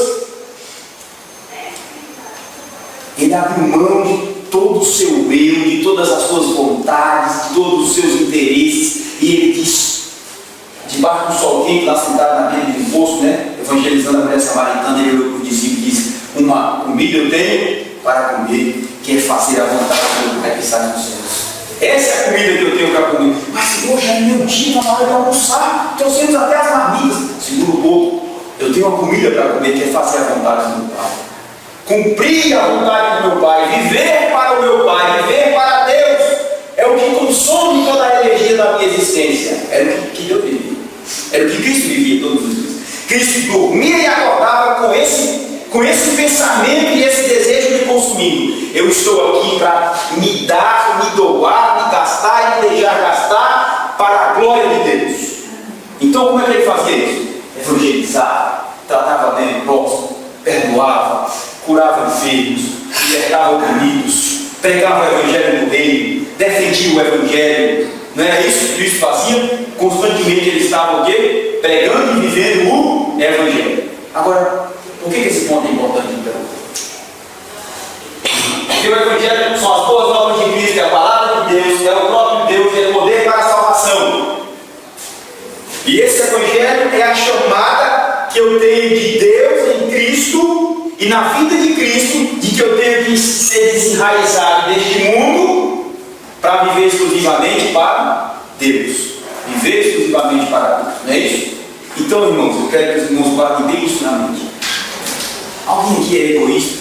Ele abriu mão de todo o seu eu, de todas as suas vontades, de todos os seus interesses, e ele diz, debaixo do sol quente, lá sentado na beira de um poço, evangelizando a mulher samaritana, ele olhou para o discípulo e disse: uma comida eu tenho para comer, que é fazer a vontade do Pai que está nos céus. Essa é a comida que eu tenho para comer. Mas hoje é meu dia, na hora de almoçar, trouxemos até as marmitas. Segura um pouco, eu tenho uma comida para comer, que é fazer a vontade do Pai. Cumprir a vontade do meu Pai, viver para o meu Pai, viver para Deus, é o que consome toda a energia da minha existência. Era o que eu vivia, era o que Cristo vivia todos os dias. Cristo dormia e acordava com esse pensamento e esse desejo de consumir. Eu estou aqui para me dar, me doar, me gastar e me deixar gastar para a glória de Deus. Então como é que ele fazia isso? Evangelizar, tratava bem o próximo, perdoava, curava enfermos, libertava oprimidos, pregava o evangelho do reino, defendia o evangelho. Não era isso que Cristo fazia? Constantemente ele estava o quê? Pregando e vivendo o evangelho. Agora, por que esse ponto é importante então? Porque o evangelho são as boas novas de Cristo, é a palavra de Deus, é o próprio Deus, é o poder para a salvação. E esse evangelho é a chamada que eu tenho de Deus em Cristo e na vida de Cristo, de que eu tenho que ser desenraizado deste mundo para viver exclusivamente para Deus. Viver exclusivamente para Deus, não é isso? Então, irmãos, eu quero que os irmãos guardem bem isso na mente. Alguém aqui é egoísta?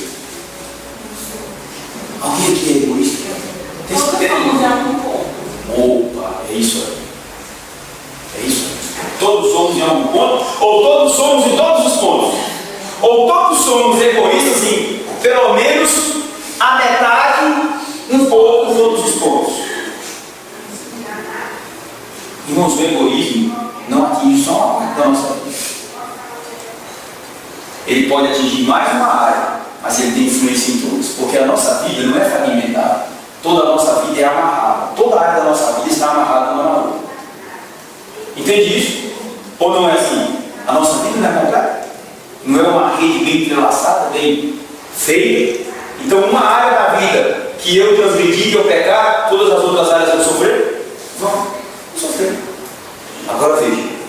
Alguém aqui é egoísta? Opa, é isso aí. É isso aí. Todos somos em algum ponto, ou todos somos em todos os pontos, ou todos somos egoístas em pelo menos a metade, um pouco em todos os pontos. Irmãos, o egoísmo não atinge só uma parte da nossa vida. Ele pode atingir mais uma área, mas ele tem influência em todas, porque a nossa vida não é fragmentada. Toda a nossa vida é amarrada. Toda a área da nossa vida está amarrada uma na outra. Entende isso? Ou não é assim? A nossa vida não é completa? Não é uma rede bem entrelaçada, bem feita? Então, uma área da vida que eu transgredi, que eu pecar, todas as outras áreas vão sofrer? Vão sofrer. Agora veja.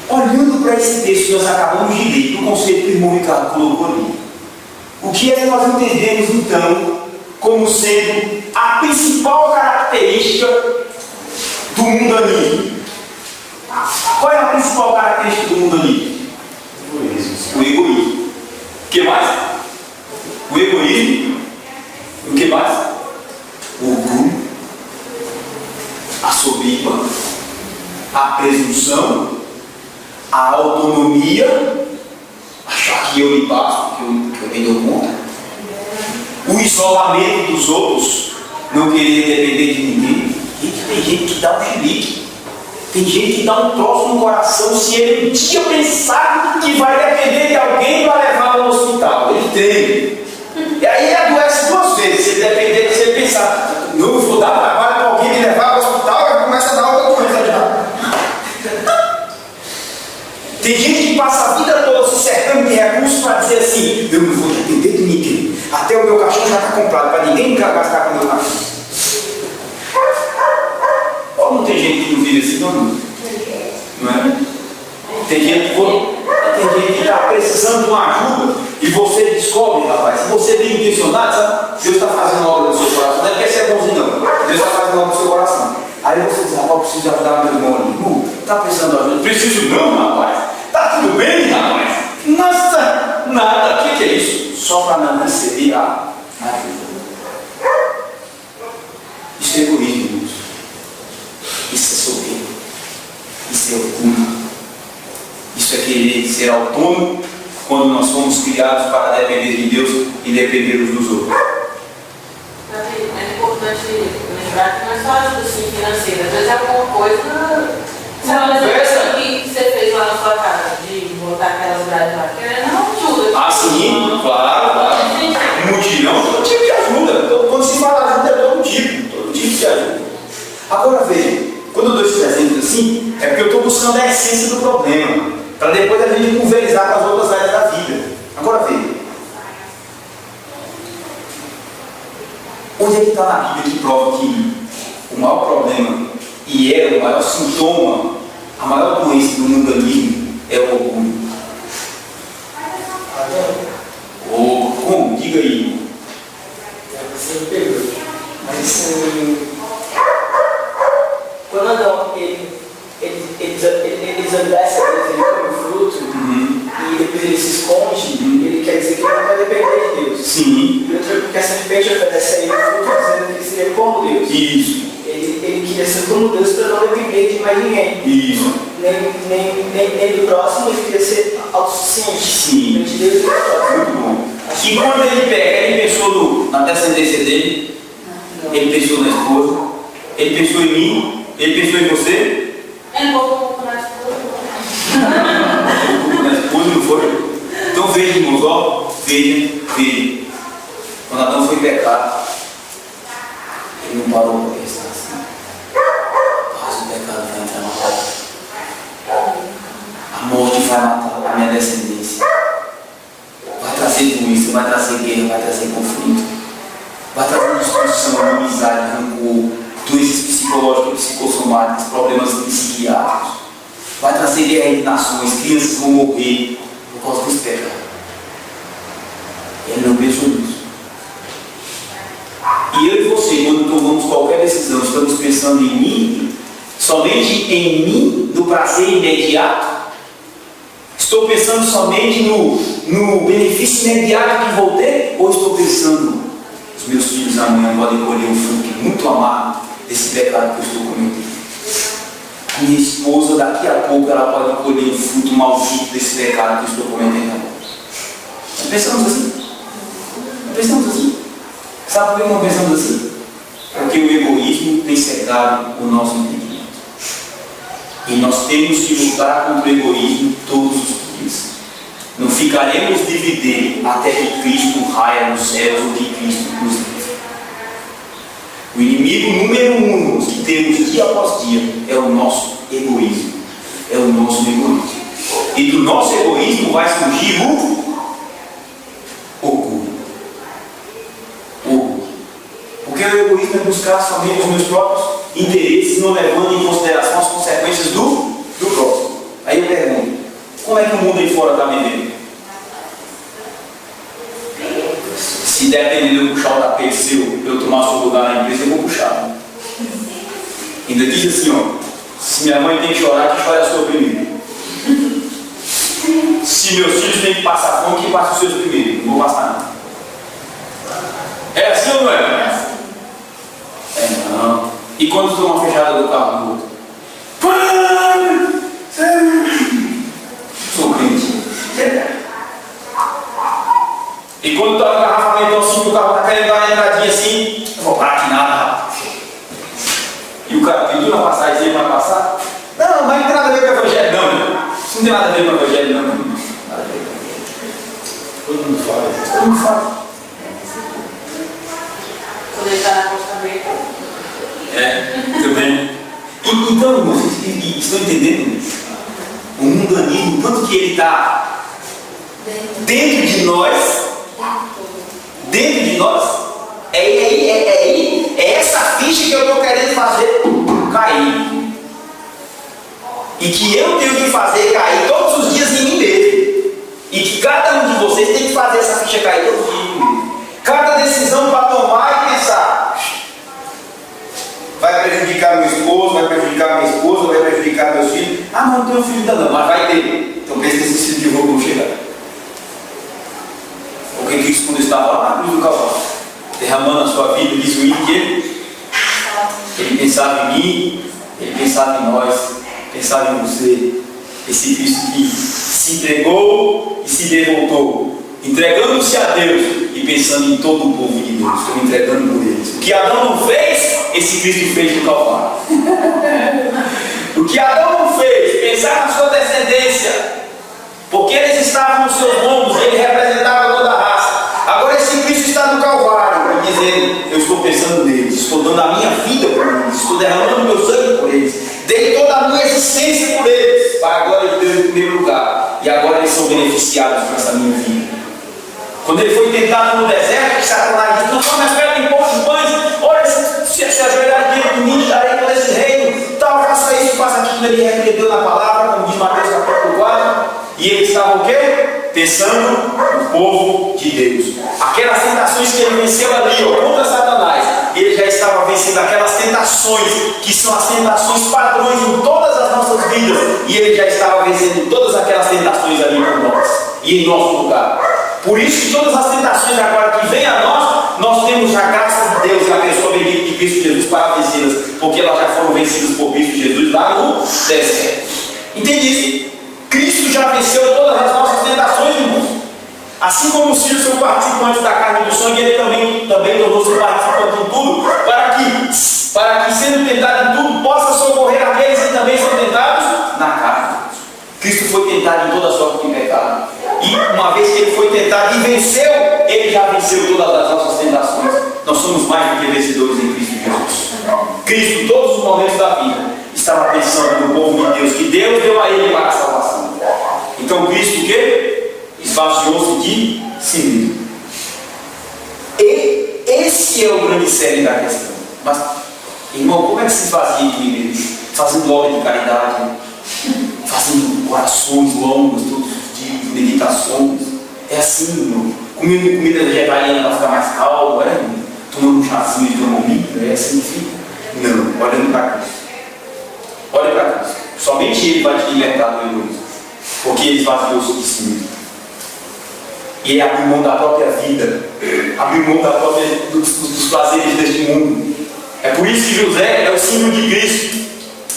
Olhando para esse texto que nós acabamos de ler, no conceito que o irmão Ricardo colocou ali, o que é que nós entendemos então como sendo a principal característica do mundanismo? Qual é a principal característica do mundanismo? O egoísmo. O que mais? O egoísmo. O que mais? O orgulho, a soberba, a presunção, a autonomia, achar que eu me basto, que eu me dou conta, o isolamento dos outros, não querer depender de ninguém. Tem gente que dá um chilique, tem gente que dá um troço no coração se ele um dia pensar que vai depender de alguém para levá-lo ao hospital. Ele tem. E aí ele adoece duas vezes. Se ele depender, se ele pensar, não vou dar trabalho para alguém me levar ao hospital, ele começa a dar outra coisa já. Tem gente que passa a vida toda se cercando de recursos para dizer assim, eu não vou depender de ninguém. Até o meu cachorro já está comprado, para ninguém gastar com o meu cachorro. Ou não tem gente que não vive assim, não é? Tem gente que está precisando de uma ajuda e você descobre, rapaz, se você é bem intencionado, sabe? Deus está fazendo obra no seu coração, não é porque você é bonzinho, não. Deus está fazendo obra no seu coração. Aí você diz, rapaz, eu preciso ajudar meu irmão ali. Não, está precisando de ajuda? Preciso não, rapaz. Está tudo bem, rapaz? Nossa, nada. O que é isso? Só para não receber a ajuda. Isso é egoísmo, irmãos. Isso é soberba. Isso é orgulho. Isso é querer ser autônomo quando nós fomos criados para depender de Deus e depender uns dos outros. É importante lembrar que não é só ajuda assim, financeira. Às vezes é alguma coisa. Você olha o que você fez lá na sua casa, de botar aquelas grades lá, que não ajuda. Ah, sim, claro. Mutirão, todo tipo de ajuda. Quando se fala ajuda, é todo tipo de ajuda. Agora veja, quando eu dou esses exemplos assim, é porque eu estou buscando a essência do problema, para depois a gente pulverizar para as outras áreas da vida. Agora veja, onde é que está na Bíblia que prova que o maior problema e é o maior sintoma, a maior doença do mundanismo é o orgulho? Como? Diga aí. Você me pegou. Mas assim, quando Adão ele desobedece a Deus, ele come o fruto e depois ele se esconde, ele quer dizer que ele não vai depender de Deus. Sim. E outra, porque a serpente oferece a ele o fruto dizendo que ele seria como Deus. Isso. Ele queria ser como Deus para não depender de mais ninguém. Isso. Nem do próximo, ele queria ser autossuficiente. Sim. De Deus e do próximo. Muito bom. E quando ele pega, ele pensou na descendência dele, ele pensou na esposa, ele pensou em mim, ele pensou em você. Ele botou na esposa. veja, irmãos, ó, veja. Quando Adão foi pecado, ele não parou para pensar assim. Mas o pecado vai entrar na terra. A morte vai matar a minha descendência. Vai trazer doença, vai trazer guerra, vai trazer conflito. Vai trazer discussão, amizade, rancor, doenças psicológicas, psicossomáticas, problemas psiquiátricos. Vai trazer guerra entre nações, crianças vão morrer por causa desse pecado. Ele não pensou nisso. E eu e você, quando tomamos qualquer decisão, estamos pensando em mim, somente em mim, no prazer imediato? Estou pensando somente no benefício imediato que vou ter? Ou estou pensando, os meus filhos amanhã podem colher um fruto muito amargo desse pecado que eu estou cometendo? A minha esposa, daqui a pouco, ela pode colher um fruto maldito desse pecado que eu estou cometendo. Nós pensamos assim? Nós pensamos assim? Sabe por que não pensamos assim? Porque o egoísmo tem cegado o nosso entendimento. E nós temos que lutar contra o egoísmo todos os dias. Não ficaremos dividir até que Cristo raia nos céus ou que Cristo nos livre. O inimigo número 1 que temos dia após dia é o nosso egoísmo. É o nosso egoísmo. E do nosso egoísmo vai surgir o orgulho. Porque o egoísmo é buscar somente os meus próprios interesses, não levando em consideração as consequências do próximo. Aí eu pergunto, como é que o mundo aí fora está vivendo? Se depender de eu puxar o tapete seu, eu tomar seu lugar na empresa, eu vou puxar. Ainda diz assim, ó, se minha mãe tem que chorar, que chore a sua primeiro. Se meus filhos têm que passar fome, que passe os seus primeiro. Não vou passar nada. É assim ou não é? É não. E quando tu uma fechada do carro do outro? Sou crente. E quando tu tá no garrafamento assim, o carro tá querendo dar uma entradinha assim, eu vou parar aqui nada. E o cara pediu uma passagem para passar? Não, mas não tem nada a ver com o evangelho não. Isso não tem nada a ver com o evangelho não. Nada a ver. Todo mundo faz. Todo mundo faz. Quando ele está na Costa Rica. Também. Então, irmãos, estão entendendo? O mundanismo, quanto que ele está dentro de nós, é essa ficha que eu estou querendo fazer cair. E que eu tenho que fazer cair todos os dias em mim mesmo. E que cada um de vocês tem que fazer essa ficha cair todos os dias em mim. Cada decisão para tomar e pensar. Vai prejudicar meu esposo, vai prejudicar minha esposa, vai prejudicar meus filhos. Ah, mas não tenho filho ainda não, mas vai ter. Então pensa nesse filho de voo como chegar. Porque Cristo, quando estava lá na cruz do Calvário, derramando a sua vida, diz o que ele pensava em mim, ele pensava em nós, pensava em você. Esse Cristo que se entregou e se devoltou, entregando-se a Deus e pensando em todo o povo de Deus, estou entregando por eles. O que Adão não fez, esse Cristo fez no Calvário. O que Adão não fez, pensar na sua descendência, porque eles estavam nos seus lombos, ele representava toda a raça. Agora esse Cristo está no Calvário, dizendo, eu estou pensando neles, estou dando a minha vida por eles, estou derramando meu sangue por eles, dei toda a minha existência por eles, para a glória de Deus em primeiro lugar, e agora eles são beneficiados com essa minha vida. Quando ele foi tentado no deserto, que Satanás disse, não, mas pega em poucos pães, olha, se ajoelhar diante de mim, darei todo esse reino, tal, faça isso, faça aquilo, ele repreendeu na palavra, como diz Mateus capítulo 4, e ele estava o quê? Pensando no povo de Deus. Aquelas tentações que ele venceu ali, ó, contra Satanás, ele já estava vencendo aquelas tentações, que são as tentações padrões em todas as nossas vidas, e ele já estava vencendo todas aquelas tentações ali por nós, e em nosso lugar. Por isso que todas as tentações agora que vêm a nós temos a graça de Deus e a pessoa bendita de Cristo Jesus para vencê-las, porque elas já foram vencidas por Cristo Jesus lá no deserto. Entende isso? Cristo já venceu todas as nossas tentações, irmãos. Assim como os filhos são participantes da carne e do sangue, ele também tornou-se participante de tudo, para que sendo tentado em tudo, possa socorrer aqueles que também são tentados na carne. Cristo foi tentado em toda sorte de pecado. e uma vez que ele foi tentado e venceu, ele já venceu todas as nossas tentações. Nós somos mais do que vencedores em Cristo Jesus. Cristo, em todos os momentos da vida, estava pensando no povo de Deus, que Deus deu a ele para a salvação. Então Cristo o quê? Esvaziou-se de si mesmo. E esse é o grande cerne da questão. Mas, irmão, como é que se esvazia de mim mesmo? Fazendo obra de caridade, fazendo orações longas todos os dias, meditações. É assim, irmão. Comendo comida vegetariana para ficar mais calmo, tomando um chazinho de camomila, é assim que fica? Não, olhando para Cristo. Olha para Cristo. Somente Ele vai te libertar do egoísmo, porque Ele esvaziou-se de si mesmo. E ele abriu mão da própria vida, abriu mão dos prazeres deste mundo. É por isso que José é o símbolo de Cristo,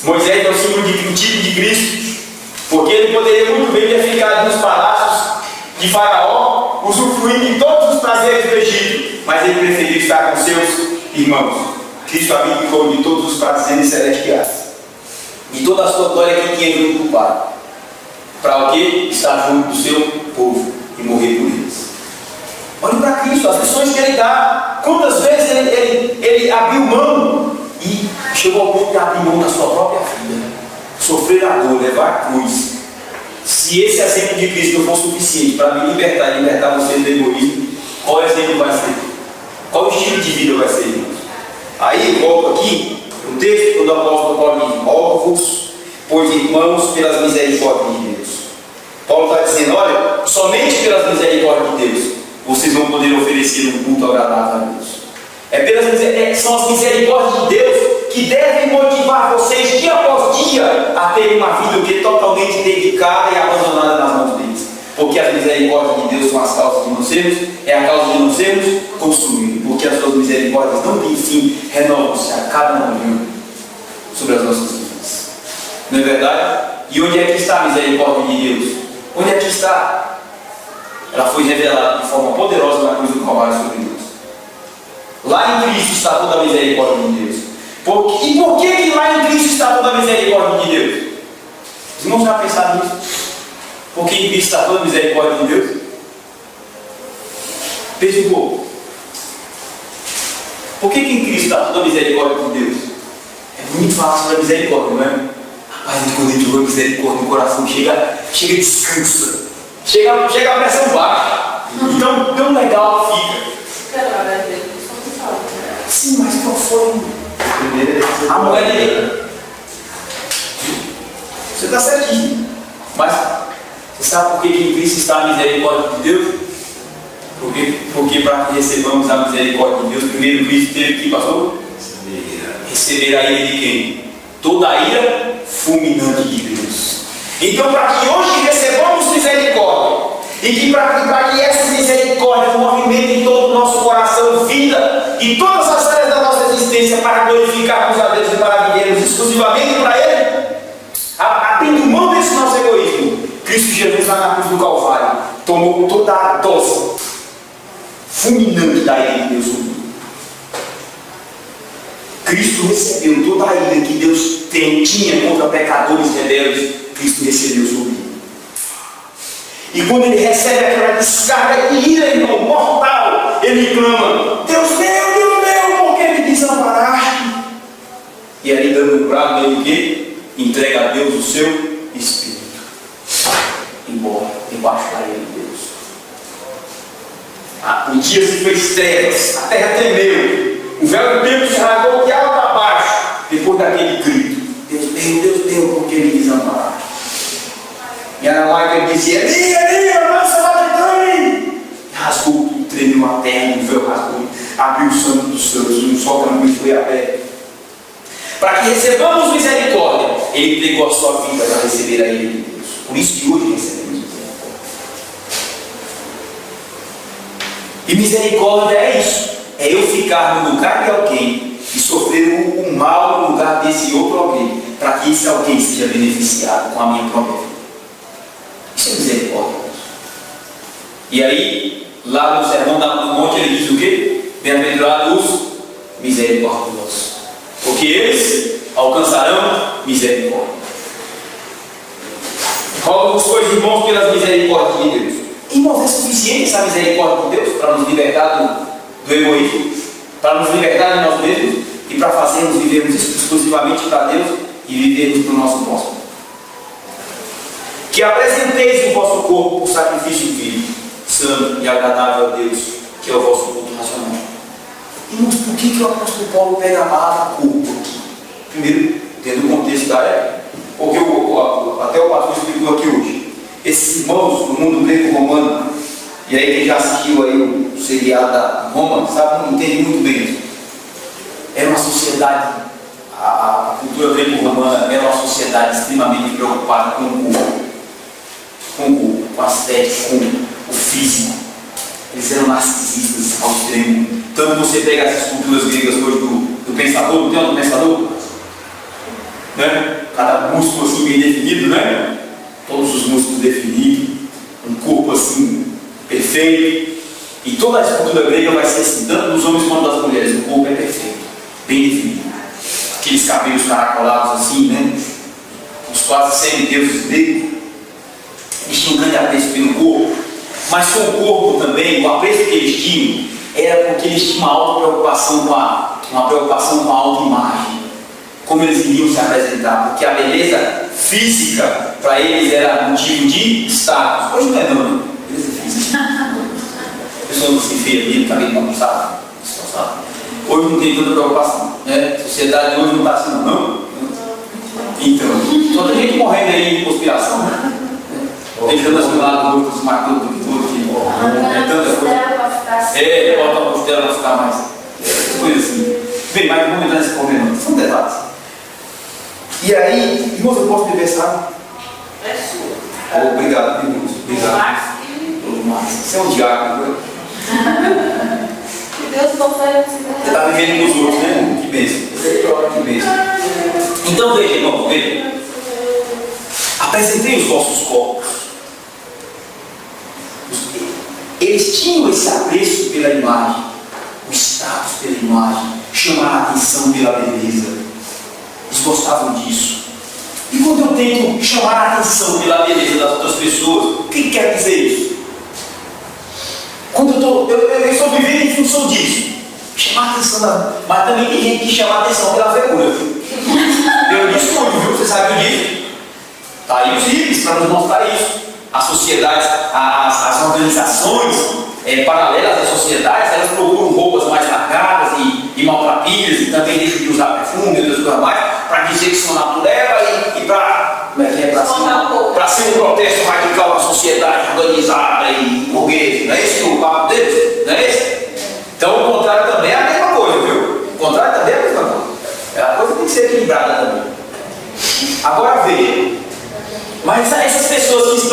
Moisés é o símbolo do tipo de Cristo, porque ele poderia muito bem ter ficado nos palácios de Faraó, usufruindo de todos os prazeres do Egito, mas ele preferiu estar com seus irmãos. Cristo abdicou de todos os prazeres celestiais, de toda a sua glória que tinha junto do Pai, para o que? Estar junto do seu povo e morrer por eles. Olhe para Cristo, as lições que ele dá. Quantas vezes ele abriu mão e chegou ao ponto de abrir mão da sua própria vida, sofrer a dor, levar a cruz. Se esse exemplo de Cristo não for suficiente para me libertar e libertar você do egoísmo, qual exemplo vai ser? Qual estilo de vida vai ser, irmãos? Aí eu volto aqui o texto do apóstolo Paulo diz: rogo-vos, pois irmãos, pelas misericórdias de Deus. Paulo está dizendo: olha, somente pelas misericórdias de Deus vocês vão poder oferecer um culto agradável a Deus. São as misericórdias de Deus que devem motivar vocês dia após dia a terem uma vida que é totalmente dedicada e abandonada nas mãos deles. Porque as misericórdias de Deus são as causas de não sermos, é a causa de não sermos consumidos. Porque as suas misericórdias não têm fim, renovam-se a cada manhã sobre as nossas vidas. Não é verdade? E onde é que está a misericórdia de Deus? Onde é que está? Ela foi revelada de forma poderosa na cruz do Calvário sobre nós. Lá em Cristo está toda a misericórdia de Deus. E por que lá em Cristo está toda a misericórdia de Deus? Os irmãos já pensaram nisso? Por que em Cristo está toda a misericórdia de Deus? Pense um pouco. Por que em Cristo está toda a misericórdia de Deus? É muito fácil sobre a misericórdia, não é? Mas quando a gente vê a misericórdia no coração, chega descansa. Chega a pressão baixa. Então, tão legal fica. Sim, mas qual foi? A mulher dele. Você está certinho. Mas você sabe por que em Cristo está a misericórdia de Deus? Porque para que recebamos a misericórdia de Deus, primeiro Cristo teve que, pastor? Receber a ira de quem? Toda a ira fulminante de Deus. Então, para que hoje recebamos misericórdia, e que para que essa misericórdia movimente em todo o nosso coração, vida e todas as áreas da nossa existência, para glorificarmos a Deus e para vivermos exclusivamente para Ele, abrindo mão desse nosso egoísmo, Cristo Jesus lá na cruz do Calvário tomou toda a dose fulminante da ira de Deus sobre ele. Cristo recebeu toda a ira que Deus tinha contra pecadores rebeldes. Cristo recebeu sobre ele. E quando ele recebe aquela descarga de ira, irmão, mortal, ele clama: Deus meu, por que me desamparaste? E aí, dando um brado nele, o quê? Entrega a Deus o seu Espírito. Embora, debaixo da ira de Deus. O dia se fez trevas, a terra tremeu, o véu do templo se rasgou de alto a baixo, depois daquele grito: Deus meu, por que me desamparaste? E a Ana dizia: Elias, nossa mãe! Rasgou tudo, tremeu a terra, o véu rasgou, abriu o santo dos santos, um só caminho foi aberto. Para que recebamos misericórdia, Ele entregou a sua vida para receber a ira de Deus. Por isso que hoje recebemos misericórdia. E misericórdia é isso: é eu ficar no lugar de alguém e sofrer o mal no lugar desse outro alguém, para que esse alguém seja beneficiado com a minha própria vida. Isso é misericórdia. E aí, lá no Sermão do Monte, ele diz o quê? Bem-aventurados os misericordiosos, porque eles alcançarão misericórdia. Rogo-vos, pois, irmãos, pelas misericórdias de Deus, Irmãos, é suficiente essa misericórdia de Deus para nos libertar do egoísmo, para nos libertar de nós mesmos e para fazermos vivermos exclusivamente para Deus e vivermos para o nosso próximo. Que apresenteis o vosso corpo por sacrifício vivo, santo e agradável a Deus, que é o vosso culto racional. Irmãos, por que o apóstolo Paulo pega a palavra corpo aqui? Primeiro, tendo o contexto da época, porque até o pastor explicou aqui hoje. Esses irmãos do mundo greco-romano, e aí quem já assistiu aí o seriado da Roma, sabe, entende muito bem isso. Era uma sociedade, a cultura greco-romana era uma sociedade extremamente preocupada com o corpo. Com a estética, com o físico. Eles eram narcisistas ao extremo. Tanto você pega as esculturas gregas hoje do pensador, não tem um pensador? Né? Cada músculo assim bem definido, né? Todos os músculos definidos, um corpo assim perfeito. E toda a escultura grega vai ser assim, tanto dos homens quanto das mulheres. O corpo é perfeito, bem definido. Aqueles cabelos caracolados assim, né? Os quase semideuses gregos. Eles tinham um grande apreço pelo corpo, mas com o corpo também, o apreço que eles tinham era porque eles tinham uma alta preocupação com a autoimagem, como eles iriam se apresentar, porque a beleza física para eles era motivo de status. Hoje não é não, beleza física. A pessoa não se vê ali, está bem bagunçada, descansada. Hoje não tem tanta preocupação, né? A sociedade hoje não está assim não. Então, toda gente morrendo aí de conspiração, né? Deixando assim lá do outro, marcando tudo aqui. É tanta coisa. Bota a costela para ficar mais. Coisa assim. Bem, mas não vamos entrar nesse problema. São detalhes. E aí, irmãos, eu posso beber essa água? É sua. Obrigado, irmãos. Obrigado. Você é um diácono, viu? Que Deus confere. Você está vivendo com os outros, né? Que bênção. Que bênção. Então veja, irmãos, veja. Apresentei os vossos corpos. Eles tinham esse apreço pela imagem, o status pela imagem, chamar a atenção pela beleza. Eles gostavam disso. E quando eu tento chamar a atenção pela beleza das outras pessoas, o que quer dizer isso? Quando eu estou vivendo em função disso, chamar a atenção, mas também tem gente que chama a atenção pela figura. Eu disse muito, viu? Você sabe disso? Está aí os hippies para nos mostrar isso. As sociedades, as organizações paralelas às sociedades, elas procuram roupas mais largadas e maltrapilhas e também deixam de usar perfume e outras coisas mais para dizer que são natureba e para ser um protesto radical da sociedade organizada e burguesa. Não é esse o papo deles? Não é esse? Então o contrário também é a mesma coisa, viu? O contrário também é a mesma coisa. A coisa tem que ser equilibrada também. Agora veja. Mas essas pessoas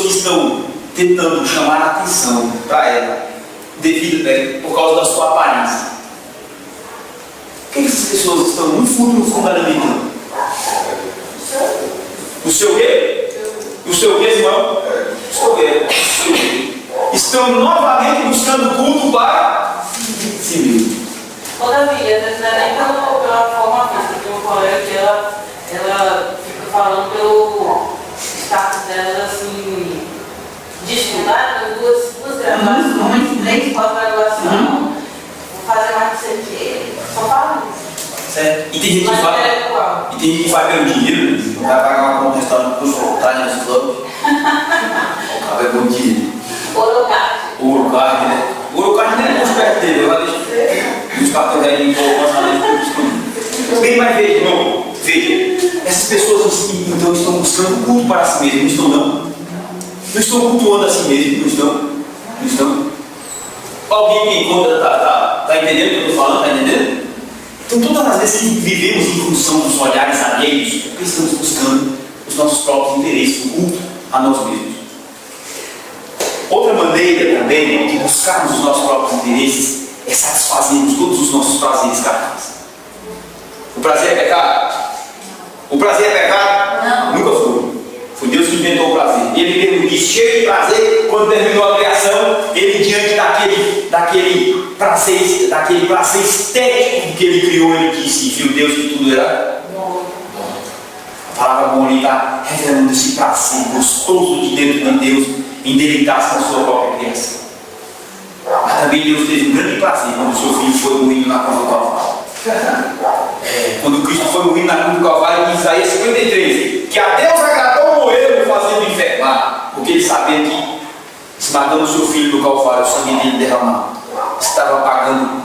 que estão tentando chamar a atenção para ela, por causa da sua aparência, o que essas pessoas estão no fundo alimentando? O seu quê? O seu quê, irmão? O seu quê? Estão novamente buscando culto para si mesmo. Ô Davi, às vezes não é nem pela forma física, tem um colega que ela fica falando pelo status dela, assim, de estudar, duas graduações, 3, 4 graduações, vou fazer mais que sei o quê, só fala isso. Certo? E tem gente que vai pelo dinheiro, vai pagar um restaurante para o traz nesse clube. O cara é bom dinheiro. Ourocard, né? Ourocard nem é muito perto dele, eu deixo os cartões aí em pouco, bem mais veja, irmão. Veja, essas pessoas então estão buscando culto para si mesmas, não estão não? Não estão cultuando a si mesmas, não estão? Alguém que encontra, está entendendo o que eu estou falando, está entendendo? Então todas as vezes que vivemos em função dos olhares alheios, porque estamos buscando os nossos próprios interesses, o culto a nós mesmos. Outra maneira também de buscarmos os nossos próprios interesses é satisfazermos todos os nossos prazeres carnais. O prazer é pecado? O prazer é pecado? Não. Nunca foi. Foi Deus que inventou o prazer. Ele mesmo disse, cheio de prazer, quando terminou a criação, ele diante daquele prazer estético que ele criou, ele disse, viu Deus que tudo era bom. A palavra bom ali está revelando esse prazer gostoso de dentro de Deus. em deleitar-se na sua própria criação. Mas também Deus teve um grande prazer quando o seu filho foi moído na cruz do Calvário. Quando Cristo foi moído na cruz do Calvário, em Isaías 53, que a Deus agradou morrer fazendo enfermar, porque ele sabia que, esmagando o seu filho no Calvário, o sangue dele derramado, estava pagando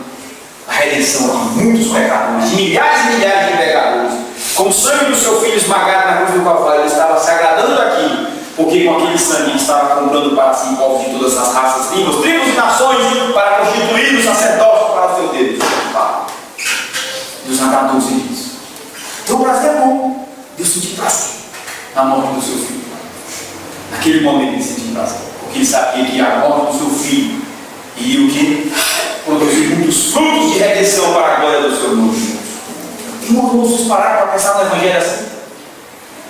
a redenção de muitos pecadores, de milhares e milhares de pecadores. Com o sangue do seu filho esmagado na cruz do Calvário, ele estava se agradando daquilo, porque com aquele sangue ele estava comprando para si povos de todas as raças, línguas, tribos e nações, para constituir os sacerdotes para o seu Deus. Deus agradou-se disso. Então o prazer é bom. Deus sentiu prazer na morte do seu filho. Naquele momento ele sentiu prazer, porque ele sabia que a morte do seu filho iria o quê? Produzir muitos frutos de redenção para a glória do seu nome. Irmãos, vamos parar para pensar no Evangelho assim.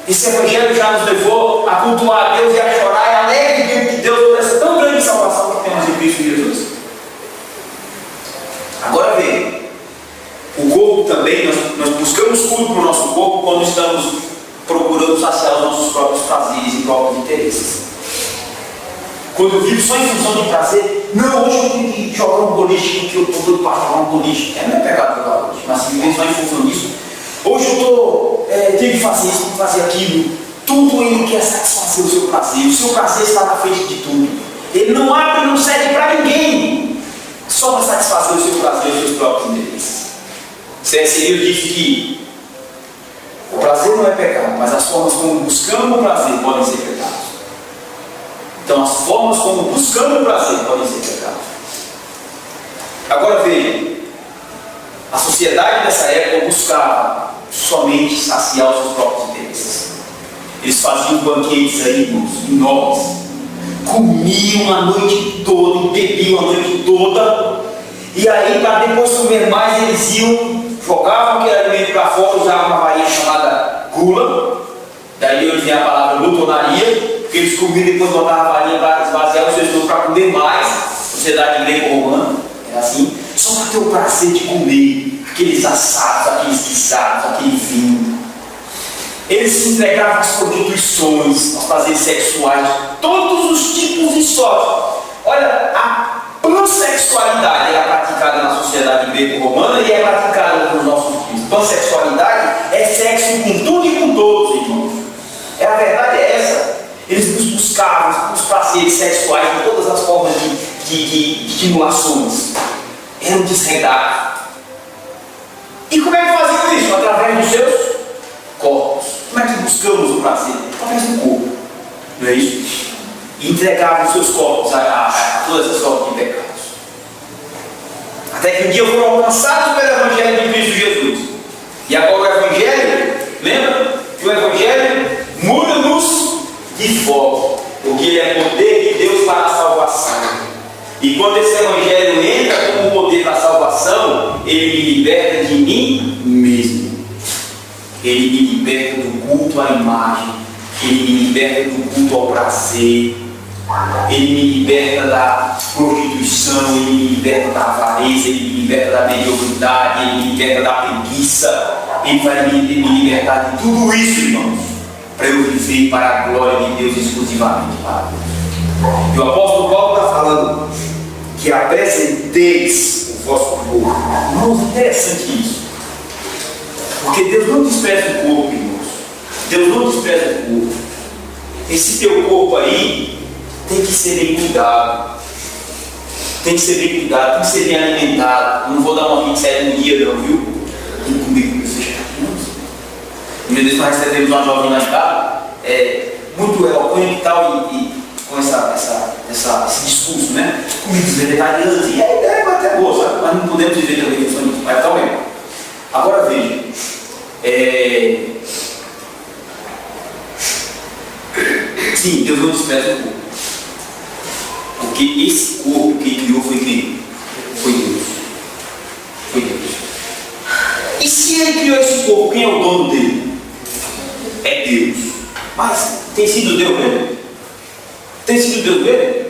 Esse Evangelho já nos levou a cultuar a Deus e a chorar e alegre diante de Deus por essa tão grande salvação que temos em Cristo Jesus. Agora veja, o corpo também, nós buscamos culto para o nosso corpo quando estamos procurando saciar os nossos próprios prazeres e próprios interesses. Quando eu vivo só em função de prazer, não, hoje eu tenho que jogar um boliche porque eu estou doido para jogar um boliche. Não é pecado jogar boliche, mas se viver só em função disso, hoje eu tenho que fazer isso, tenho que fazer aquilo. Tudo ele quer satisfazer o seu prazer. O seu prazer está na frente de tudo. Ele não abre e não cede para ninguém, só para satisfazer o seu prazer e os seus próprios interesses. C.S. Lewis disse que o prazer não é pecado, mas as formas como buscamos o prazer podem ser pecados. Então as formas como buscamos o prazer podem ser pecados. Agora veja, a sociedade dessa época buscava somente saciar os seus próprios interesses. Eles faziam banquetes aí, enormes, comiam a noite toda, bebiam a noite toda, e aí para depois comer mais eles iam, jogavam aquele alimento para fora, usavam uma varinha chamada gula, daí eles vinha a palavra glutonaria, porque eles comiam e depois botavam a varinha para esvaziar o seu estômago para comer mais. Sociedade greco-romana era assim, só para ter o prazer de comer aqueles assados, aqueles guisados, aquele vinho. Eles se entregavam às prostituições, aos prazeres sexuais, todos os tipos de sorte. Olha, a pansexualidade era praticada na sociedade greco-romana e é praticada nos nossos dias. Pansexualidade é sexo com tudo e com todos, irmãos. A verdade é essa. Eles buscavam os prazeres sexuais de todas as formas de estimulações. Eram desregrados. E como é que faziam isso? Através dos seus corpos. Como é que buscamos o prazer? Através do corpo. Não é isso? E entregavam os seus corpos a todas as sortes de pecados. Até que um dia foram alcançados pelo Evangelho de Cristo Jesus. E agora o Evangelho, lembra? Que o Evangelho muda-nos de volta. Porque ele é poder de Deus para a salvação. E quando esse Evangelho entra como poder para a salvação, ele me liberta de mim mesmo. Ele me liberta do culto à imagem. Ele me liberta do culto ao prazer. Ele me liberta da prostituição. Ele me liberta da avareza. Ele me liberta da mediocridade. Ele me liberta da preguiça. Ele vai me libertar de tudo isso, irmãos, para eu viver para a glória de Deus exclusivamente para Deus. E o apóstolo Paulo está falando que apresenteis o vosso corpo. Irmãos, interessante isso. Porque Deus não despreza o corpo, irmãos. Deus não despreza o corpo. Esse teu corpo aí tem que ser bem cuidado. Tem que ser bem cuidado, tem que ser bem alimentado. Não vou dar uma 27 no dia, não, viu? Tem que comer com vocês. Uma vez nós recebemos uma jovem lá em casa, muito eloquente e tal, e com esse discurso, né? Comidas vegetarianas, e a ideia é até boa, sabe? Mas não podemos viver também em função disso, mas tá mesmo. Agora veja, sim, Deus não despreza o corpo, porque esse corpo que criou foi quem? Foi Deus. Foi Deus. E se ele criou esse corpo, quem é o dono dele? É Deus. Mas tem sido Deus mesmo? Tem sido Deus mesmo?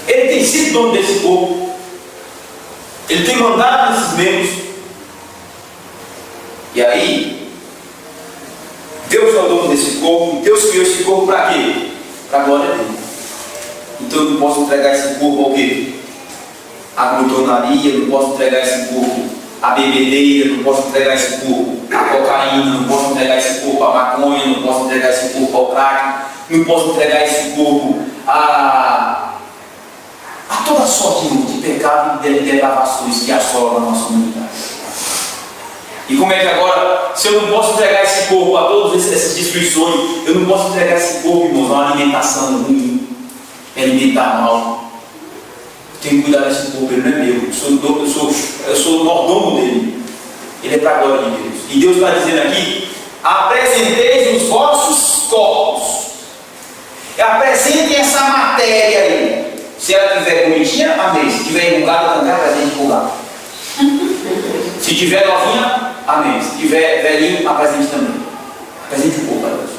Ele tem sido dono desse corpo. Ele tem mandado nesses membros. E aí, Deus é o dono desse corpo. Deus criou esse corpo para quê? para a glória dele. Então eu não posso entregar esse corpo ao quê? A glutonaria, eu não posso entregar esse corpo à bebedeira, eu não posso entregar esse corpo à cocaína, eu não posso entregar esse corpo à maconha, eu não posso entregar esse corpo ao crack, não posso entregar esse corpo a toda sorte de pecado e de depravações que assolam a nossa humanidade. E como é que agora, se eu não posso entregar esse corpo a todas essas destruições, eu não posso entregar esse corpo, irmãos, a uma alimentação ruim, me alimentar mal. Eu tenho que cuidar desse corpo, ele não é meu, eu sou o mordomo dele. Ele é para a glória de Deus. E Deus está dizendo aqui: apresenteis os vossos corpos. Apresentem essa matéria aí. Se ela estiver bonitinha, amém. Se estiver enrugada, também apresente enrugada. Se estiver novinha, amém. Se estiver velhinho, apresente também. Apresente o corpo a Deus.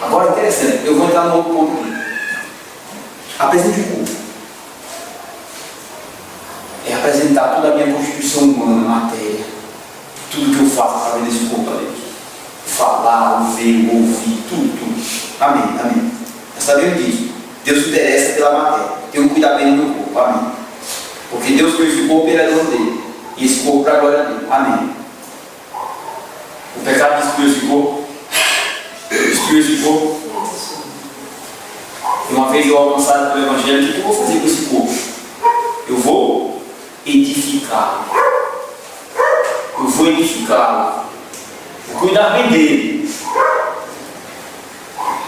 Agora é interessante, eu vou entrar no outro ponto aqui. Apresente o corpo. É apresentar toda a minha constituição humana, matéria. Tudo que eu faço para ver esse corpo a Deus. Falar, ver, ouvir, tudo. Amém, amém. Está sabendo disso? Deus se interessa pela matéria. Tenho que cuidar bem do meu corpo. Amém. Porque Deus fez esse corpo, ele é dono dele. E esse corpo para a glória dele. Amém. O pecado destruiu esse corpo. Destruiu esse corpo. E uma vez eu alcançado pelo Evangelho, o que eu vou fazer com esse corpo? Eu vou edificá-lo. Eu vou edificá-lo. Vou cuidar bem dele.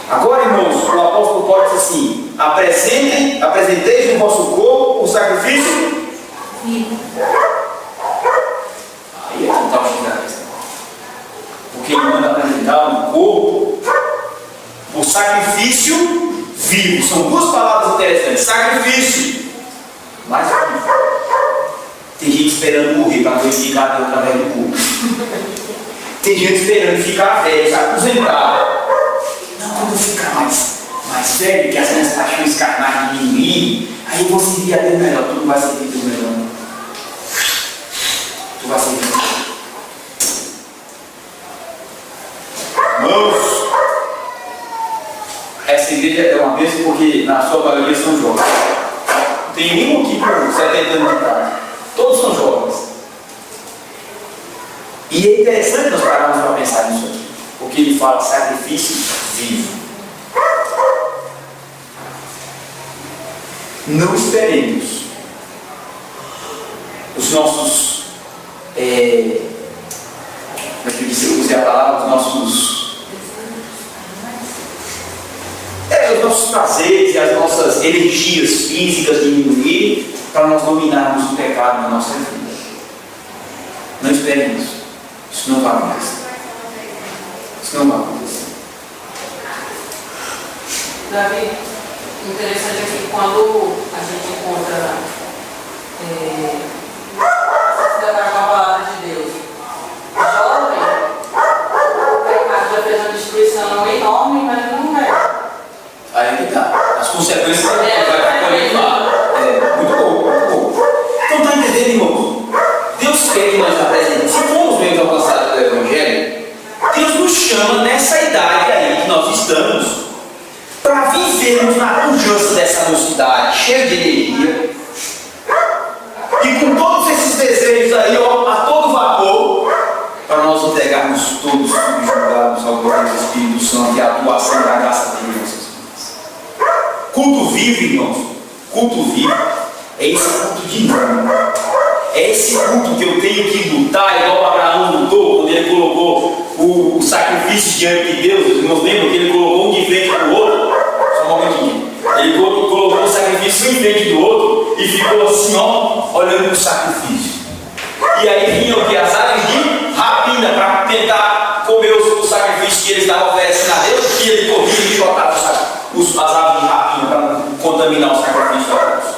Agora, irmãos, o apóstolo Paulo diz assim: apresenteis no vosso corpo o sacrifício vivo. Aí é que está o xingamento. Porque ele manda apresentar no corpo o sacrifício vivo. São duas palavras interessantes: sacrifício, mas vivo. Tem gente esperando morrer para glorificar Deus através do corpo. Tem gente esperando ficar velho, se aposentar. Não, quando eu ficar mais velho, que as minhas paixões carnais diminuírem, aí eu vou servir a Deus melhor. Tu não vai servir a Deus melhor, não. Tu vai servir a Deus. Irmãos, essa igreja é uma bênção porque na sua maioria são jovens. Não tem nenhum aqui com 70 anos de idade. Todos são jovens. E é interessante nós pararmos para pensar nisso aqui. Porque ele fala de sacrifício vivo. Não esperemos os nossos, como é que eu usei a palavra, os nossos prazeres e as nossas energias físicas diminuírem para nós dominarmos o pecado na nossa vida. Não esperem isso. Isso não vai acontecer. Isso não vai acontecer. Davi, interessante é que quando a gente encontra com a palavra de Deus, jovem, o pecado já fez uma destruição enorme, mas não é. Aí que tá. As consequências vai colher lá. Muito bom, muito bom. Então está entendendo, irmãos? Deus quer que nós apresentemos. Se formos bem alcançados pelo Evangelho, Deus nos chama nessa idade aí que nós estamos para vivermos na pujança dessa mocidade, cheia de energia, e com todos esses desejos aí, ó, a todo vapor, para nós entregarmos todos subjugados ao poder do Espírito Santo e a atuação da graça dele em nossas vidas. Culto vivo, irmãos, culto vivo é esse culto dinâmico. É esse culto que eu tenho que lutar, igual Abraão lutou quando ele colocou o sacrifício diante de Deus. Os irmãos lembram que ele colocou um de frente para o outro? Só um momentinho. Ele colocou o sacrifício um em frente do outro e ficou assim, ó, olhando para o sacrifício. E aí vinham aqui as aves de rapina para tentar comer o sacrifício que ele estava oferecendo a Deus, e ele corria e chocava as aves de rapina para não contaminar o sacrifício a Deus.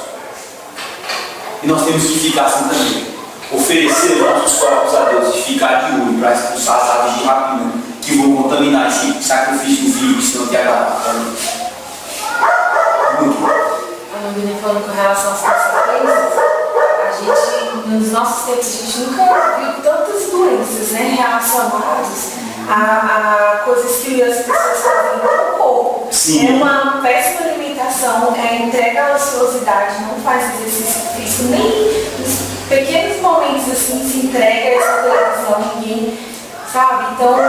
E nós temos que ficar assim também. Oferecer os nossos corpos a Deus e ficar de olho para expulsar as aves de rapina que vão contaminar esse sacrifício vivo, se não te agradar. Muito bom. A Nubina falando com relação às consequências, a gente, nos nossos tempos, a gente nunca viu tantas doenças, né, relacionadas a coisas que as pessoas fazem no corpo. Sim. É uma péssima alimentação, entrega a ociosidade, não faz exercício físico, nem nos pequenos momentos assim se entrega essa televisão, ninguém sabe. Então, com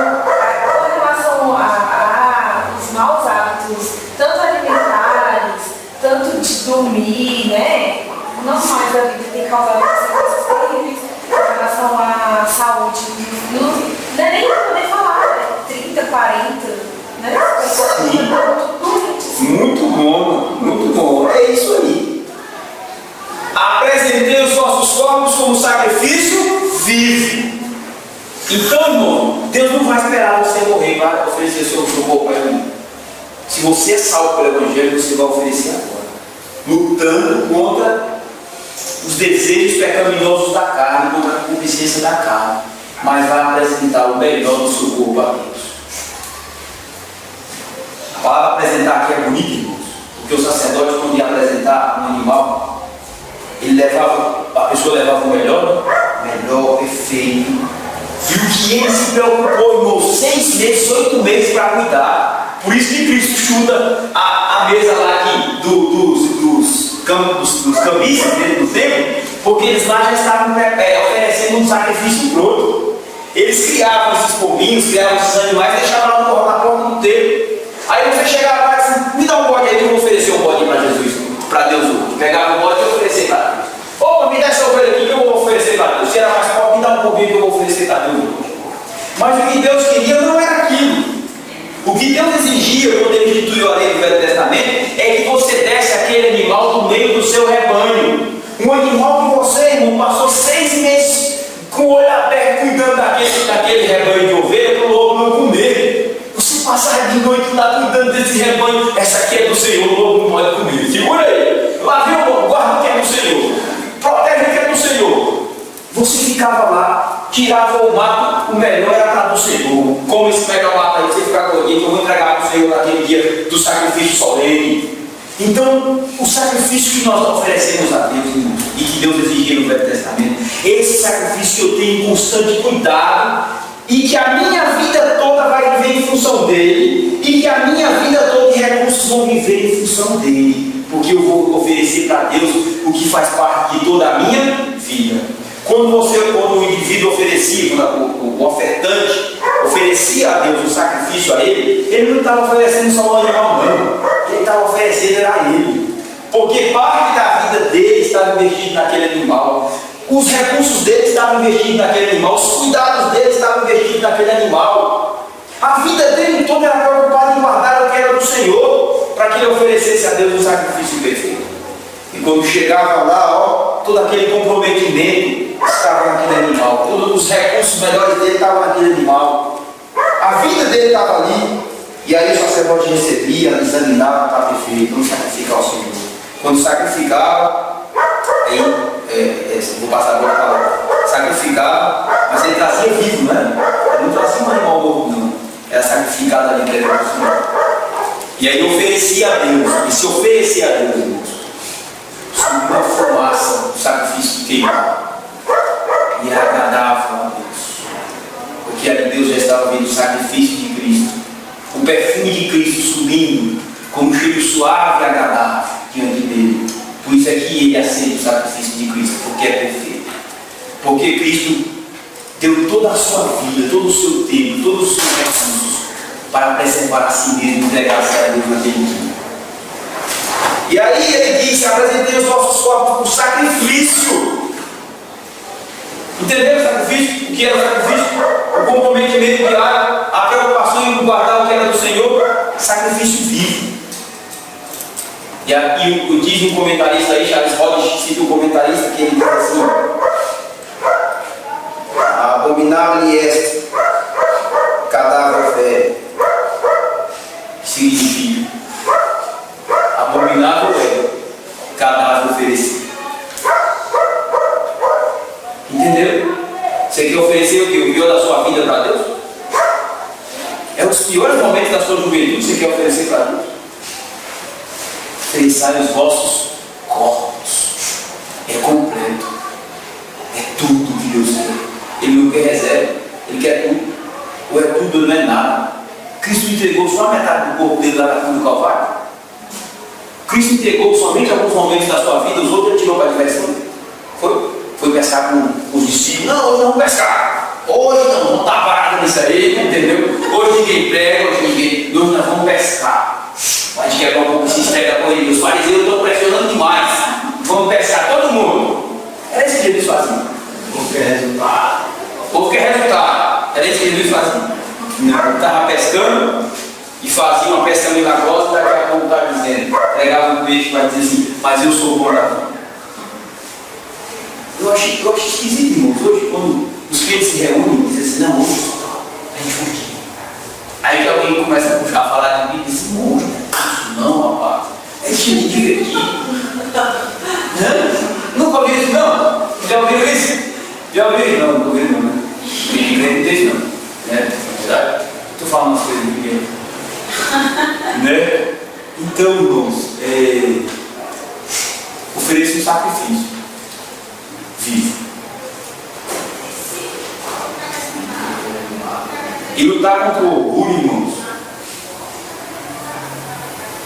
relação aos maus hábitos, tanto alimentares, tanto de dormir, né? Normais da vida tem causado consequências terríveis com relação à saúde. Não é nem poder falar, né? 30, 40, né? Muito bom, muito bom. É isso aí. Apresentei os nossos corpos como sacrifício vivo. Então, irmão, Deus não vai esperar você morrer para oferecer seu corpo para Ele. Se você é salvo pelo Evangelho, você vai oferecer agora. Lutando contra os desejos pecaminosos da carne, contra a concupiscência da carne. Mas vai apresentar o melhor do seu corpo a Deus. A palavra apresentar aqui é bonita, irmãos. Porque o sacerdote, quando ia apresentar um animal, a pessoa levava o melhor, perfeito. E o que ele se preocupou, irmãos, 6 meses, 8 meses para cuidar. Por isso que Cristo chuta a mesa lá aqui dos cambistas dentro do templo, porque eles lá já estavam oferecendo um sacrifício pronto. Eles criavam esses pombinhos, criavam esses animais e deixavam lá na porta do templo. Aí você chegava lá e disse, me dá um bode aí que eu vou oferecer um bode para Jesus, para Deus hoje. Pegava um bode e oferecer para Deus. Ou me dá essa ovelha aqui que eu vou oferecer para Deus. Se era mais pobre, me dá um pombinho que eu vou oferecer para Deus hoje. Mas o que Deus queria não era aquilo. O que Deus exigia quando Ele instituiu a lei do Velho Testamento é que você desse aquele animal do meio do seu rebanho. Um animal que você, irmão, passou 6 meses com o olho aberto cuidando daquele rebanho de ovelha para o lobo não comer. Você passar de noite lá cuidando desse rebanho. Essa aqui é do Senhor, o lobo não pode comer. Segura aí. Lá viu o lobo, guarda o que é do Senhor. Protege o que é do Senhor. Você ficava lá, tirava o mato, o melhor era para do Senhor. Como esse melhor mato aí, você ficar com aqui, que eu vou entregar para o Senhor naquele dia do sacrifício solene. Então, o sacrifício que nós oferecemos a Deus, irmãos, e que Deus exigia no Velho Testamento, esse sacrifício que eu tenho em constante cuidado, e que a minha vida toda vai viver em função dele, e que a minha vida toda de recursos vão viver em função dele, porque eu vou oferecer para Deus o que faz parte de toda a minha vida. Quando o indivíduo oferecia, o ofertante oferecia a Deus o sacrifício a ele não estava oferecendo só um animal, não. Ele estava oferecendo a ele. Porque parte da vida dele estava investido naquele animal. Os recursos dele estavam investidos naquele animal. Os cuidados dele estavam investidos naquele animal. A vida dele toda era preocupada em guardar o que era do Senhor, para que ele oferecesse a Deus um sacrifício perfeito. E quando chegava lá, todo aquele comprometimento estava naquele animal. Todos os recursos melhores dele estavam naquele animal. A vida dele estava ali. E aí o sacerdote recebia, examinava, estava perfeito, não sacrificava ao Senhor. Quando sacrificava, vou passar agora para lá, sacrificava, mas ele trazia vivo, né? Ele não trazia um animal morto, não. Era sacrificado ali dentro do Senhor. E aí oferecia a Deus. E se oferecia a Deus, irmãos, subia uma fumaça do sacrifício queimado. E era agradável a Deus. Porque ali Deus já estava vendo o sacrifício de Cristo. O perfume de Cristo subindo como um cheiro suave e agradável diante dele. Por isso é que ele aceita o sacrifício de Cristo, porque é perfeito. Porque Cristo deu toda a sua vida, todo o seu tempo, todos os seus recursos para preservar a si mesmo e entregar-se a Deus naquele dia. E aí ele disse, apresentei os nossos corpos por sacrifício. Entenderam o sacrifício? O que era o sacrifício? O comprometimento diário, a preocupação em guardar o que era do Senhor, sacrifício vivo. E aqui diz um comentarista aí, Charles Hodge, cita um comentarista que ele diz assim: abominável est cadáver fé, significa abominável é cadáver oferecido. Entendeu? Você quer oferecer o que? O pior da sua vida para Deus? É os piores momentos da sua juventude que você quer oferecer para Deus? Ofereçai os vossos corpos. É completo. É tudo que Deus quer. Ele não quer reserva. Ele quer tudo. Ou é tudo ou não é nada. Cristo entregou só a metade do corpo dele lá na cruz do Calvário? Cristo entregou somente alguns momentos da sua vida, os outros ele tirou para a diversão? Foi pescar com os discípulos? Não, hoje não vamos pescar. Hoje não está parado nisso aí, entendeu? Hoje ninguém prega, hoje nós vamos pescar. Pode quebrar um pouco esse estrega com ele. Os fariseus estão pressionando demais. Vamos pescar todo mundo. Era isso que eles faziam. Porque é resultado. Porque é resultado. Era isso que eles faziam. Não, estava pescando e fazia uma pesca milagrosa, daqui a pouco estava dizendo, pegava um peixe para dizer assim, mas eu sou bom da vida. Eu acho esquisito, irmãos. Hoje, quando os crentes se reúnem, dizem assim, não, hoje a gente vai aqui. Aí que alguém começa a puxar, a falar comigo e diz, irmão, não, rapaz, é gente de divertir. Nunca ouviu isso, não? Já ouviu isso? Já ouviu isso? Não, nunca ouviu não, né? Não tem isso, não. É verdade? Estou falando umas coisas aqui, né? Então, irmãos, ofereça um sacrifício vivo. E lutar contra o orgulho, irmãos,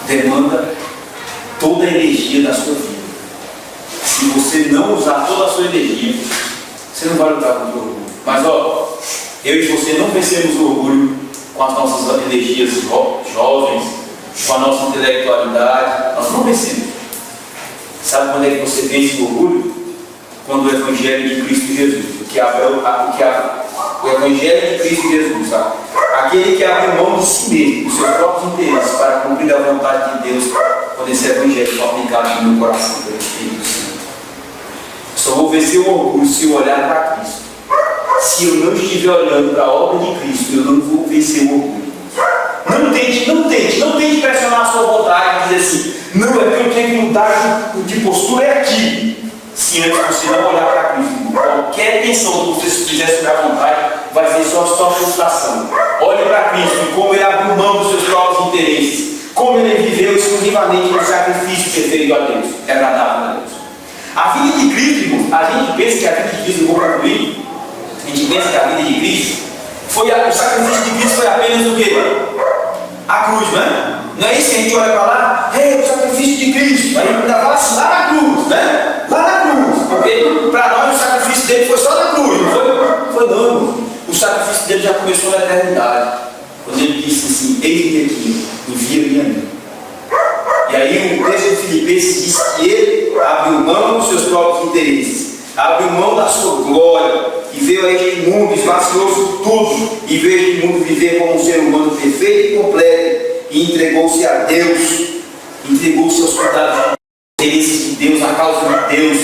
demanda toda a energia da sua vida. Se você não usar toda a sua energia, você não vai lutar contra o orgulho. Mas ó, eu e você não vencemos o orgulho com as nossas energias jovens, com a nossa intelectualidade. Nós não vencemos. Sabe quando é que você vence o orgulho? Quando o Evangelho de Cristo Jesus, o Evangelho de Cristo Jesus, sabe? Aquele que abre mão de si mesmo, dos seus próprios interesses, para cumprir a vontade de Deus, quando esse Evangelho for aplicado no meu coração pelo Espírito Santo. Só vou vencer o orgulho se eu olhar para Cristo. Se eu não estiver olhando para a obra de Cristo, eu não vou vencer o orgulho. Não tente pressionar a sua vontade e dizer assim, não, é que eu tenho que mudar de postura é aqui. Se antes você não olhar para Cristo, qualquer tensão que você fizer sobre a vontade, vai ser só frustração. Olhe para Cristo e como Ele abriu mão dos seus próprios interesses, como Ele viveu exclusivamente no sacrifício perfeito a Deus, é agradável a Deus. A vida de Cristo, irmão, a gente pensa que a vida de Cristo, eu vou concluir, a gente pensa que a vida de Cristo, o sacrifício de Cristo foi apenas o quê? A cruz, né? Não é isso que a gente olha para lá? O sacrifício de Cristo. Aí ainda fala assim, lá na cruz, né? Lá na cruz. Porque para nós o sacrifício dele foi só na cruz, não foi não. O sacrifício dele já começou na eternidade. Quando ele disse assim, eis-me aqui, envia-me a mim. E aí o texto de Filipenses diz que ele abriu mão dos seus próprios interesses, abriu mão da sua glória, e veio a este mundo, esvaziou-se tudo, e veio a este mundo viver como um ser humano perfeito e completo, e entregou-se a Deus, entregou-se aos cuidados dos interesses de Deus, na causa de Deus,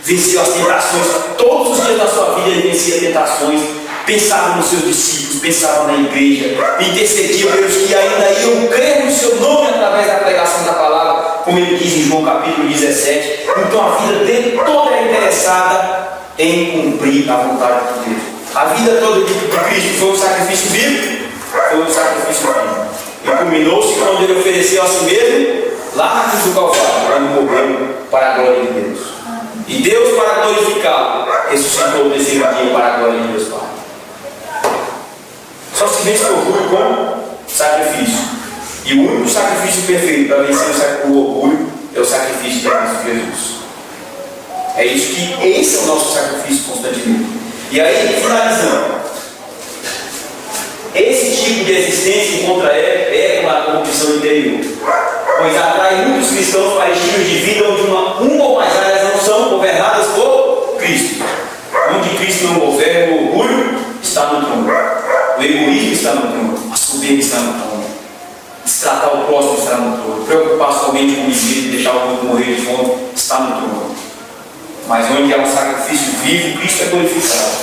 venceu as tentações, todos os dias da sua vida ele vencia tentações, pensava nos seus discípulos, pensava na igreja, intercedia pelos que ainda iam crer no seu nome através da pregação da palavra, como ele diz em João capítulo 17. Então a vida dele toda é interessada em cumprir a vontade de Deus. A vida toda de Cristo foi um sacrifício vivo, foi um sacrifício vivo. E culminou-se quando ele ofereceu a si mesmo lá na cruz do Calvário, quando morreu para a glória de Deus. E Deus, para glorificá-lo, ressuscitou o terceiro dia para a glória de Deus Pai. Só se vence o orgulho com sacrifício. E o único sacrifício perfeito para vencer o orgulho é o sacrifício de Cristo Jesus. É isso que esse é o nosso sacrifício constantemente. E aí, finalizando, esse tipo de existência encontra é uma corrupção interior, pois atrai muitos cristãos para estilos de vida onde uma ou mais áreas não são governadas por Cristo. Onde Cristo não governa, o orgulho está no trono, o egoísmo está no trono, a soberba está no trono, destratar o próximo está no trono, preocupar somente com o viver e deixar o mundo morrer de fome está no trono. Mas onde há um sacrifício vivo, Cristo é glorificado,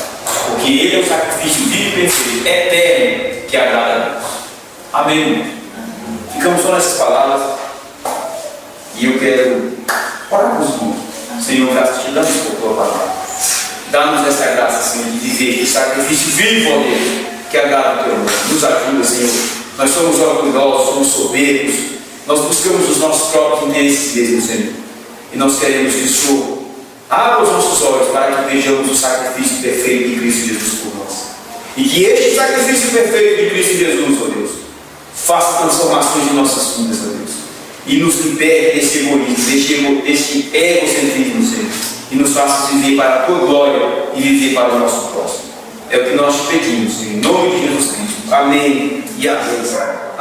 porque Ele é o sacrifício vivo e perfeito, eterno, que agrada a Deus. Amém. Ficamos só nessas palavras e eu quero orar com os irmãos. Senhor, graças te damos por tua palavra. Dá-nos essa graça, Senhor, de viver o sacrifício vivo, ó Deus, que agrada o teu nome. Nos ajuda, Senhor. Nós somos orgulhosos, somos soberbos, nós buscamos os nossos próprios interesses mesmo, Senhor. E nós queremos que o Senhor abra os nossos olhos para que vejamos o sacrifício perfeito de Cristo Jesus por nós. E que este sacrifício perfeito de Cristo Jesus, ó Deus, faça transformações em nossas vidas, ó Deus. E nos liberte desse egoísmo, desse egocentrismo, Senhor. E nos faça viver para a tua glória e viver para o nosso próximo. É o que nós te pedimos, Senhor, em nome de Jesus Cristo. Amém e amém.